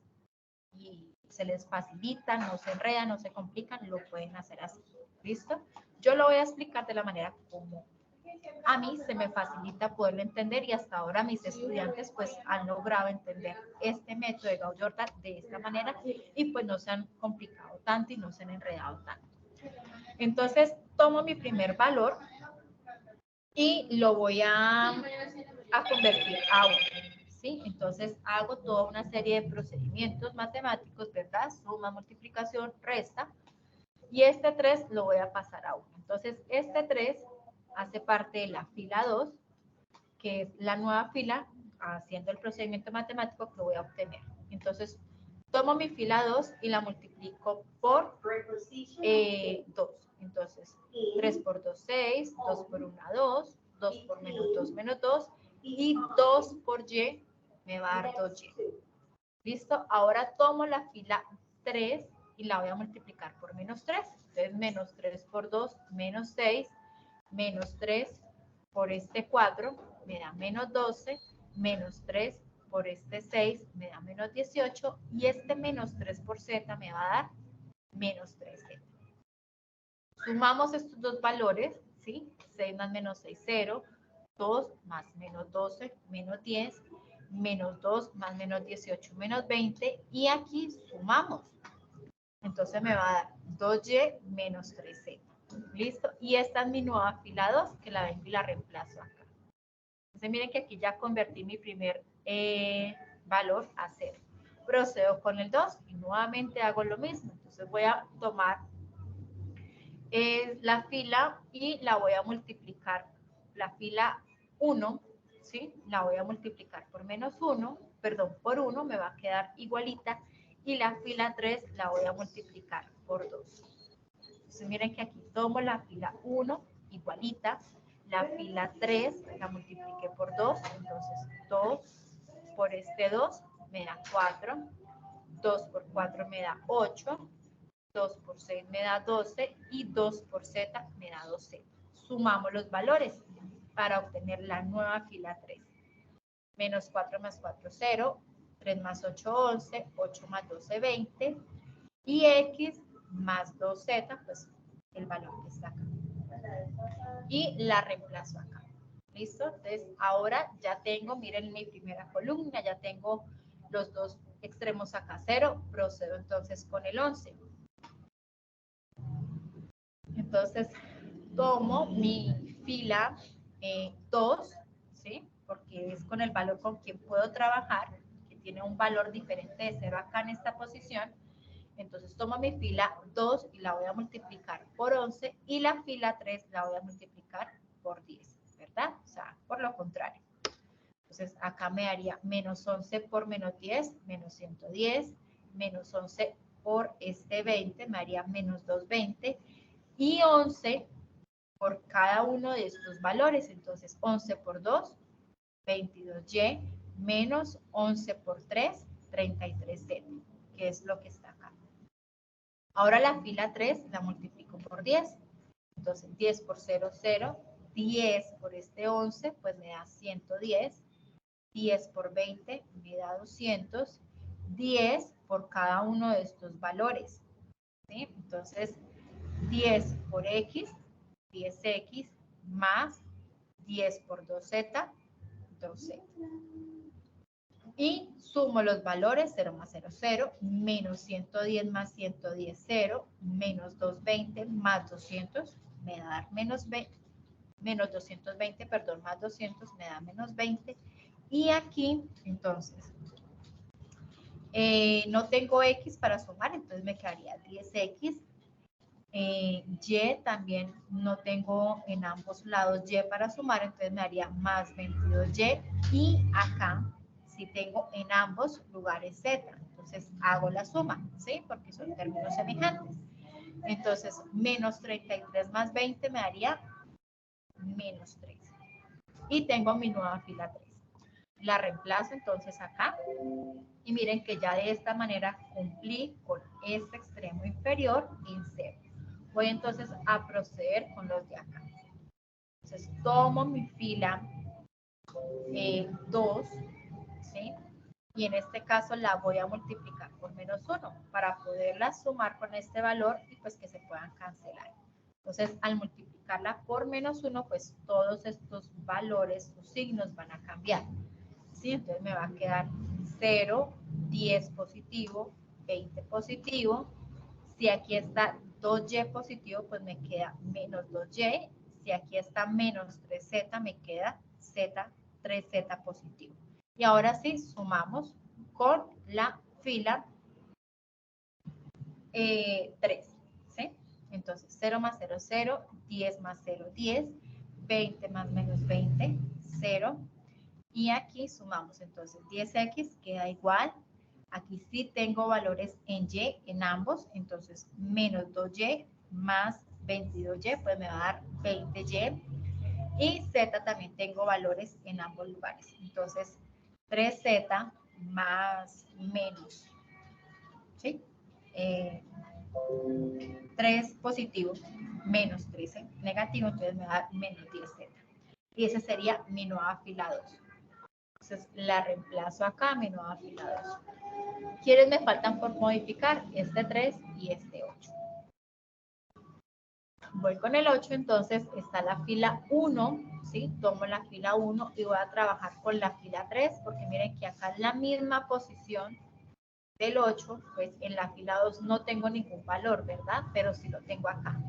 y se les facilita, no se enredan, no se complican, lo pueden hacer así. ¿Listo? Yo lo voy a explicar de la manera como a mí se me facilita poderlo entender y hasta ahora mis estudiantes pues han logrado entender este método de Gauss-Jordan de esta manera y pues no se han complicado tanto y no se han enredado tanto. Entonces tomo mi primer valor y lo voy a convertir a 1. ¿Sí? Entonces hago toda una serie de procedimientos matemáticos, ¿verdad? Suma, multiplicación, resta. Y este 3 lo voy a pasar a 1. Entonces este 3 hace parte de la fila 2, que es la nueva fila, haciendo el procedimiento matemático que voy a obtener. Entonces tomo mi fila 2 y la multiplico por 2. Entonces 3 por 2, 6, 2 por 1, 2, 2 por menos 2, y 2 por Y me va a dar 2Y. ¿Listo? Ahora tomo la fila 3 y la voy a multiplicar por menos 3. Entonces, menos 3 por 2, menos 6, menos 3 por este 4, me da menos 12, menos 3 por este 6, me da menos 18, y este menos 3 por Z me va a dar menos 3Z. Sumamos estos dos valores, ¿sí? 6 más menos 6, 0, 2 más menos 12, menos 10, menos 2 más menos 18, menos 20, y aquí sumamos. Entonces me va a dar 2Y menos 3Z. ¿Listo? Y esta es mi nueva fila 2, que la vengo y la reemplazo acá. Entonces miren que aquí ya convertí mi primer valor a 0. Procedo con el 2 y nuevamente hago lo mismo. Entonces voy a tomar la fila y la voy a multiplicar. La fila 1, ¿sí? La voy a multiplicar por menos 1, perdón, por 1, me va a quedar igualita. Y la fila 3 la voy a multiplicar por 2. Entonces miren que aquí tomo la fila 1 igualita, la fila 3 la multipliqué por 2, entonces 2 por este 2 me da 4, 2 por 4 me da 8, 2 por 6 me da 12 y 2 por z me da 2z. Sumamos los valores para obtener la nueva fila 3. Menos 4 más 4, 0, 3 más 8, 11, 8 más 12, 20 y x más 2z, pues el valor que está acá. Y la reemplazo acá. ¿Listo? Entonces, ahora ya tengo, miren mi primera columna, ya tengo los dos extremos acá, 0. Procedo entonces con el 11. Entonces, tomo mi fila 2, ¿sí? Porque es con el valor con quien puedo trabajar, que tiene un valor diferente de 0 acá en esta posición. Entonces, tomo mi fila 2 y la voy a multiplicar por 11 y la fila 3 la voy a multiplicar por 10, ¿verdad? O sea, por lo contrario. Entonces, acá me daría menos 11 por menos 10, menos 110, menos 11 por este 20, me daría menos 220 y 11 por cada uno de estos valores. Entonces, 11 por 2, 22y, menos 11 por 3, 33z, que es lo que está acá. Ahora la fila 3 la multiplico por 10. Entonces, 10 por 0, 0. 10 por este 11, pues me da 110. 10 por 20 me da 200. 10 por cada uno de estos valores, ¿sí? Entonces, 10 por x, 10x, más 10 por 2z, 2z. Y sumo los valores, 0 más 0, 0, menos 110 más 110, 0, menos 220 más 200, me da menos 220, perdón, más 200 me da menos 20. Y aquí, entonces, no tengo x para sumar, entonces me quedaría 10x. Y también no tengo en ambos lados y para sumar, entonces me daría más 22y. Y acá sí tengo en ambos lugares z, entonces hago la suma, ¿sí? Porque son términos semejantes. Entonces, menos 33 más 20 me daría menos 3. Y tengo mi nueva fila 3. La reemplazo entonces acá. Y miren que ya de esta manera cumplí con este extremo inferior en 0. Voy entonces a proceder con los de acá. Entonces, tomo mi fila 2, ¿sí? Y en este caso la voy a multiplicar por menos 1 para poderla sumar con este valor y pues que se puedan cancelar. Entonces, al multiplicarla por menos 1, pues todos estos valores, sus signos van a cambiar, ¿sí? Entonces me va a quedar 0, 10 positivo, 20 positivo. Si aquí está 2y positivo, pues me queda menos 2y. Si aquí está menos 3z, me queda z, 3z positivo. Y ahora sí, sumamos con la fila 3, ¿sí? Entonces, 0 más 0, 0, 10 más 0, 10, 20 más menos 20, 0. Y aquí sumamos, entonces, 10x queda igual. Aquí sí tengo valores en y, en ambos, entonces, menos 2y más 22y, pues me va a dar 20y. Y z también tengo valores en ambos lugares, entonces, 3z más menos, ¿sí? 3 positivo menos 13 negativo, entonces me da menos 10z. Y esa sería mi nueva fila 2. Entonces la reemplazo acá, mi nueva fila 2. ¿Quiénes me faltan por modificar? Este 3 y este 8. Voy con el 8, entonces está la fila 1, ¿sí? Tomo la fila 1 y voy a trabajar con la fila 3, porque miren que acá en la misma posición del 8, pues en la fila 2 no tengo ningún valor, ¿verdad? Pero sí lo tengo acá.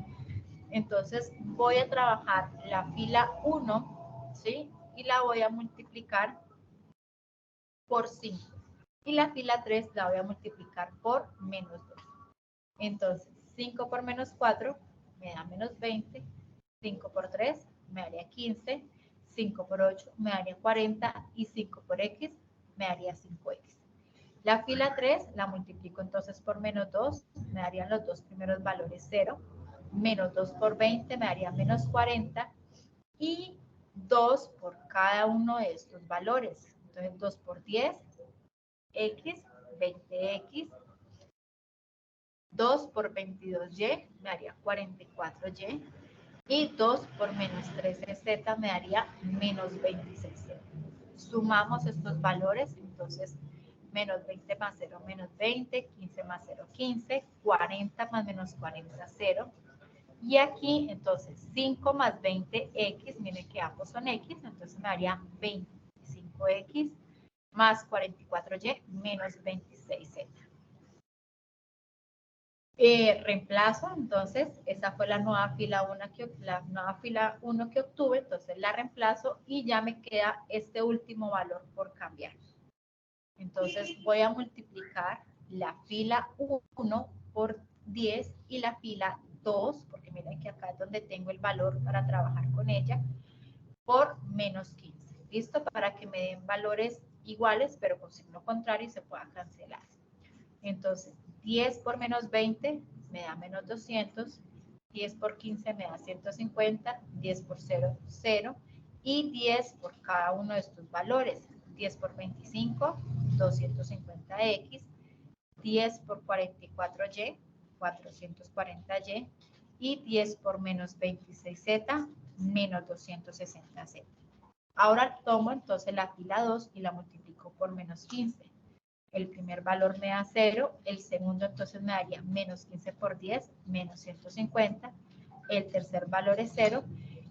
Entonces voy a trabajar la fila 1, ¿sí? Y la voy a multiplicar por 5. Y la fila 3 la voy a multiplicar por menos 2. Entonces, 5 por menos 4 me da menos 20. 5 por 3 me daría 15. 5 por 8 me daría 40. Y 5 por x me daría 5x. La fila 3 la multiplico entonces por menos 2. Me darían los dos primeros valores 0. Menos 2 por 20 me daría menos 40. y 2 por cada uno de estos valores. Entonces 2 por 10, X, 20X, 2 por 22Y me daría 44Y y 2 por menos 13Z me daría menos 26Z. Sumamos estos valores, entonces menos 20 más 0, menos 20, 15 más 0, 15, 40 más menos 40, 0. Y aquí, entonces, 5 más 20X, miren que ambos son X, entonces me daría 25X más 44Y menos 26Z. Reemplazo, entonces, esa fue la nueva fila 1 que obtuve, entonces la reemplazo y ya me queda este último valor por cambiar. Entonces voy a multiplicar la fila 1 por 10 y la fila 2, porque miren que acá es donde tengo el valor para trabajar con ella, por menos 15. ¿Listo? Para que me den valores iguales, pero con signo contrario y se pueda cancelar. Entonces, 10 por menos 20 me da menos 200, 10 por 15 me da 150, 10 por 0, 0, y 10 por cada uno de estos valores. 10 por 25, 250X, 10 por 44Y, 440Y, y 10 por menos 26Z, menos 260Z. Ahora tomo entonces la fila 2 y la multiplico por menos 15. El primer valor me da 0, el segundo entonces me daría menos 15 por 10, menos 150, el tercer valor es 0,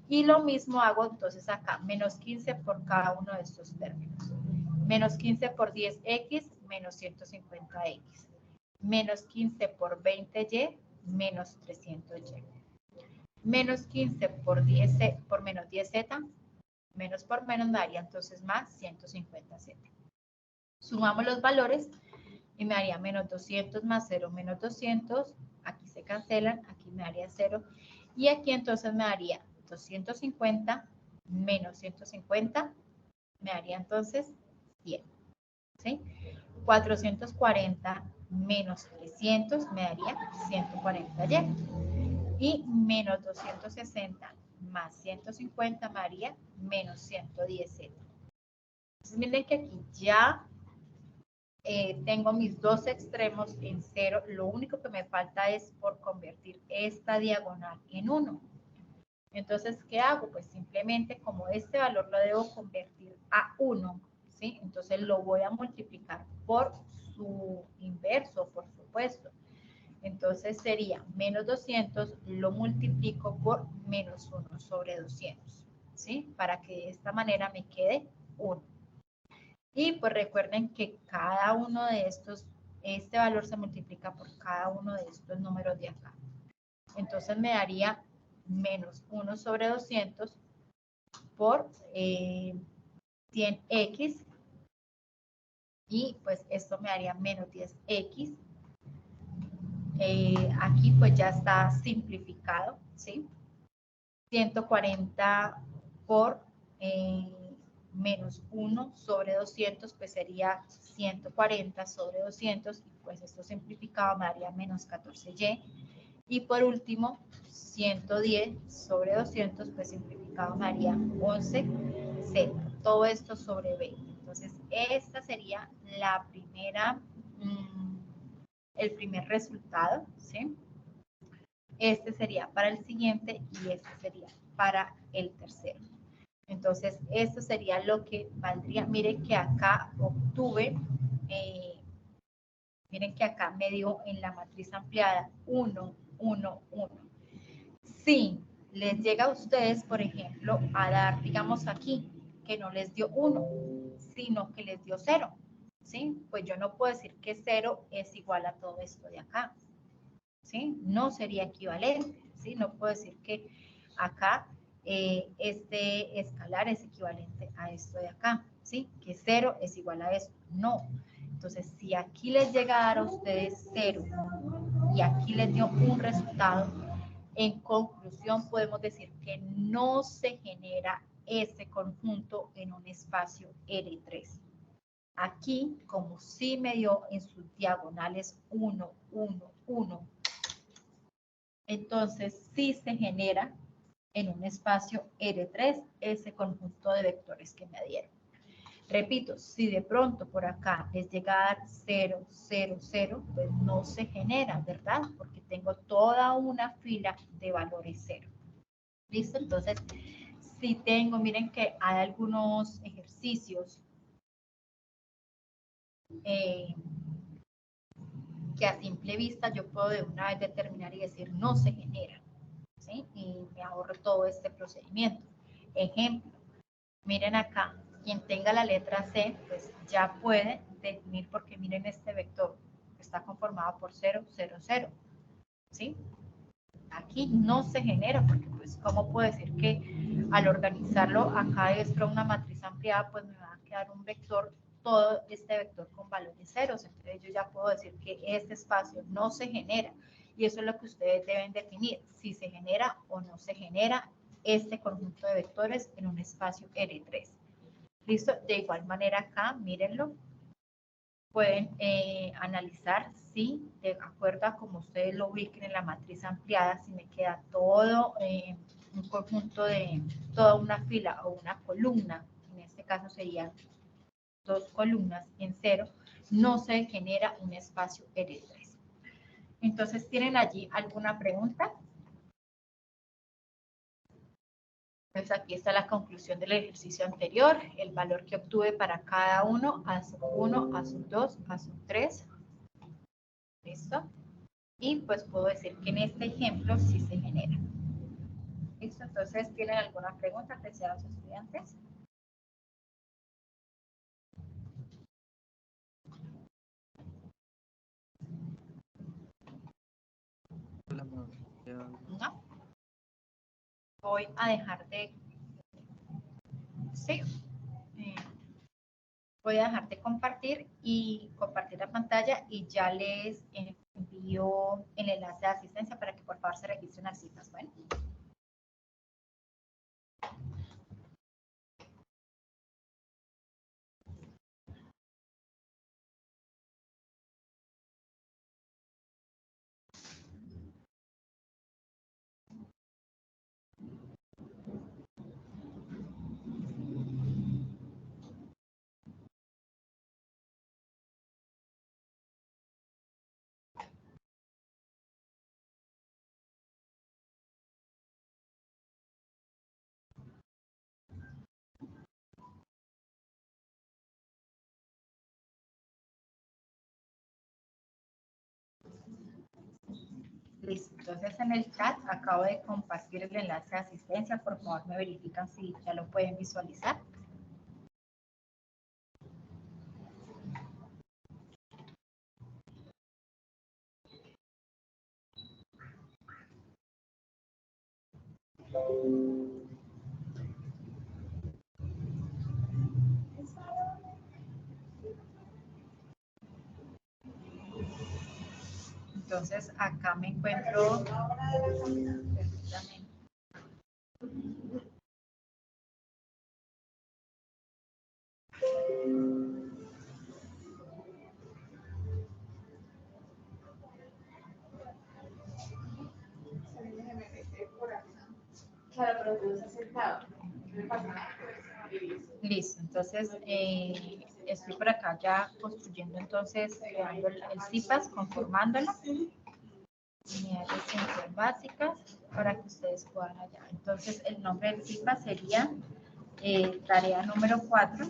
y lo mismo hago entonces acá, menos 15 por cada uno de estos términos. Menos 15 por 10X, menos 150X. Menos 15 por 20Y, menos 300Y. Menos 15 por 10, por menos 10Z, menos por menos me daría entonces más 150Z. Sumamos los valores y me daría menos 200 más 0, menos 200. Aquí se cancelan, aquí me daría 0. Y aquí entonces me daría 250 menos 150, me daría entonces 100. ¿Sí? 440 menos 300 me daría 140Y. Y menos 260 más 150 me daría menos 110Z. Entonces miren que aquí ya tengo mis dos extremos en 0. Lo único que me falta es por convertir esta diagonal en 1. Entonces, ¿qué hago? Pues simplemente como este valor lo debo convertir a 1, ¿sí? Entonces lo voy a multiplicar por su inverso, por supuesto. Entonces sería menos 200, lo multiplico por menos 1 sobre 200, ¿sí? Para que de esta manera me quede 1. Y pues recuerden que cada uno de estos, este valor se multiplica por cada uno de estos números de acá. Entonces me daría menos 1 sobre 200 por 100X. Y pues esto me daría menos 10X. Aquí pues ya está simplificado, ¿sí? 140 por menos 1 sobre 200, pues sería 140 sobre 200, y pues esto simplificado me daría menos 14Y. Y por último, 110 sobre 200, pues simplificado me daría 11Z. Todo esto sobre 20. Entonces, esta sería la primera, el primer resultado, ¿sí? Este sería para el siguiente y este sería para el tercero. Entonces, esto sería lo que valdría. Miren que acá obtuve, miren que acá me dio en la matriz ampliada 1, 1, 1. Si les llega a ustedes, por ejemplo, a dar, digamos aquí, que no les dio 1, sino que les dio 0, ¿sí? Pues yo no puedo decir que 0 es igual a todo esto de acá, ¿sí? No sería equivalente, ¿sí? No puedo decir que acá este escalar es equivalente a esto de acá, ¿sí? Que 0 es igual a esto. No. Entonces, si aquí les llega a dar a ustedes 0 y aquí les dio un resultado, en conclusión podemos decir que no se genera ese conjunto en un espacio L3. Aquí, como sí me dio en sus diagonales 1, 1, 1, entonces sí se genera en un espacio R3 ese conjunto de vectores que me dieron. Repito, si de pronto por acá les llega a dar 0, 0, 0, pues no se genera, ¿verdad? Porque tengo toda una fila de valores 0. ¿Listo? Entonces, si tengo, miren que hay algunos ejercicios que a simple vista yo puedo de una vez determinar y decir no se genera, ¿sí? Y me ahorro todo este procedimiento. Ejemplo, miren acá, quien tenga la letra C, pues ya puede definir, porque miren este vector, está conformado por 0, 0, 0, ¿sí? Aquí no se genera, porque pues, ¿cómo puedo decir que al organizarlo acá dentro de una matriz ampliada, pues me va a quedar un vector, todo este vector con valores ceros? Entonces yo ya puedo decir que este espacio no se genera, y eso es lo que ustedes deben definir, si se genera o no se genera este conjunto de vectores en un espacio R3. ¿Listo? De igual manera acá, mírenlo, pueden analizar si, de acuerdo a como ustedes lo ubiquen en la matriz ampliada, si me queda todo un conjunto de toda una fila o una columna, en este caso serían 2 columnas en 0, no se genera un espacio R3. Entonces, ¿tienen allí alguna pregunta? Entonces aquí está la conclusión del ejercicio anterior, el valor que obtuve para cada uno, A sub 1, A sub 2, A sub 3. ¿Listo? Y pues puedo decir que en este ejemplo sí se genera. ¿Listo? Entonces, ¿tienen alguna pregunta, apreciados estudiantes? No. Voy a dejar de... Sí. Voy a dejar de compartir y compartir la pantalla, y ya les envío el enlace de asistencia para que por favor se registren las citas. Bueno. Listo, entonces en el chat acabo de compartir el enlace de asistencia, por favor me verifican si ya lo pueden visualizar. Entonces acá me encuentro, permítame. Listo, entonces estoy por acá ya construyendo, entonces creando el CIPAS, conformándolo, unidades de ciencias básicas, para que ustedes puedan hallar. Entonces el nombre del CIPAS sería tarea número 4,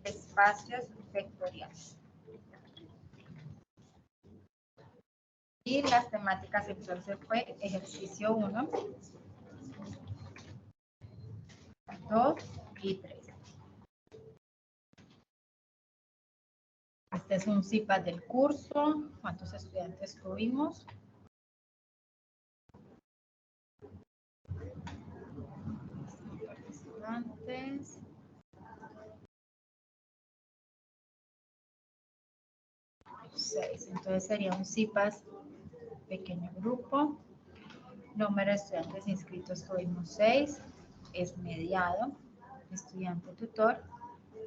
espacios vectoriales. Y las temáticas entonces fue ejercicio 1, 2 y 3. Este es un CIPAS del curso. ¿Cuántos estudiantes tuvimos? Participantes. 6. Entonces sería un CIPAS pequeño grupo. Número de estudiantes inscritos tuvimos 6. Es mediado. Estudiante tutor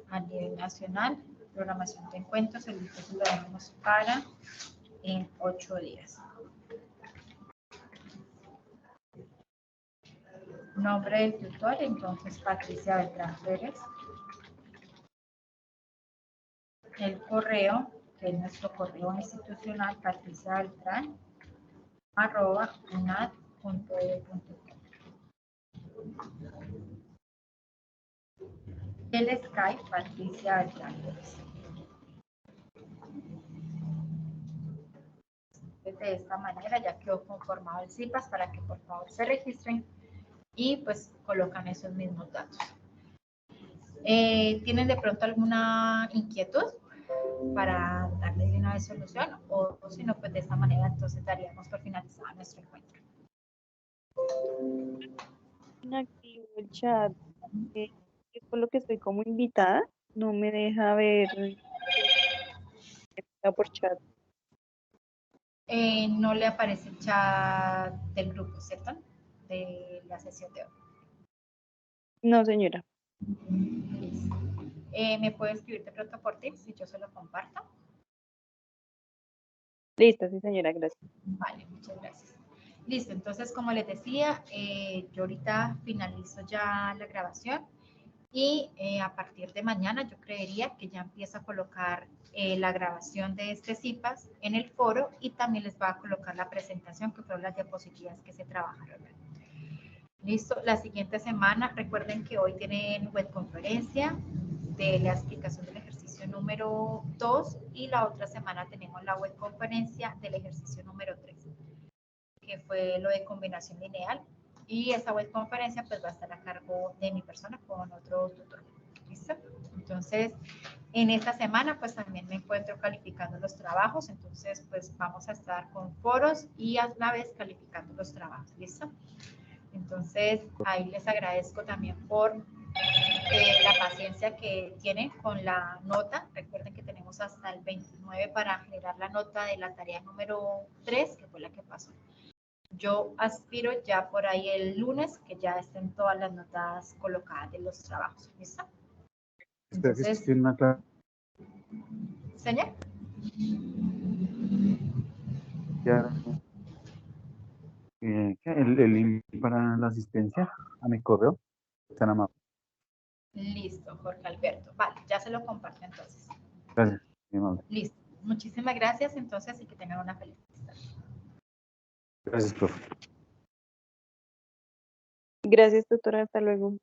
a nivel nacional. Programación de encuentros. El curso lo dejamos para en 8 días. Nombre del tutor, entonces Patricia Beltrán Pérez. El correo, que es nuestro correo institucional, Patricia Beltrán, @unad.edu.co. El Skype, Patricia Beltrán Pérez. De esta manera ya quedó conformado el CIPAS para que por favor se registren y pues colocan esos mismos datos. ¿Tienen de pronto alguna inquietud para darle de una vez solución? O si no, pues de esta manera entonces daríamos por finalizado nuestro encuentro. Inactivo el chat. Es por lo que estoy como invitada. No me deja ver está por chat. No le aparece el chat del grupo, ¿cierto? De la sesión de hoy. No, señora. Listo. ¿Me puede escribir de pronto por Teams si yo se lo comparto? Listo, sí, señora, gracias. Vale, muchas gracias. Listo, entonces como les decía, yo ahorita finalizo ya la grabación y a partir de mañana yo creería que ya empiezo a colocar la grabación de este CIPAS en el foro y también les va a colocar la presentación que fueron las diapositivas que se trabajaron. Listo, la siguiente semana, recuerden que hoy tienen webconferencia de la explicación del ejercicio número 2 y la otra semana tenemos la webconferencia del ejercicio número 3, que fue lo de combinación lineal, y esa webconferencia pues va a estar a cargo de mi persona con otro tutor. ¿Listo? Entonces, en esta semana pues también me encuentro calificando los trabajos, entonces pues vamos a estar con foros y a la vez calificando los trabajos. ¿Listo? Entonces, ahí les agradezco también por la paciencia que tienen con la nota. Recuerden que tenemos hasta el 29 para generar la nota de la tarea número 3, que fue la que pasó. Yo aspiro ya por ahí el lunes que ya estén todas las notas colocadas de los trabajos. ¿Listo? Entonces, tiene una clase. Señor. El link para la asistencia a mi correo. Tan amable. Listo, Jorge Alberto. Vale, ya se lo comparto entonces. Gracias. Muy amable. Listo. Muchísimas gracias entonces y que tengan una feliz tarde. Gracias, profe. Gracias, tutora. Hasta luego.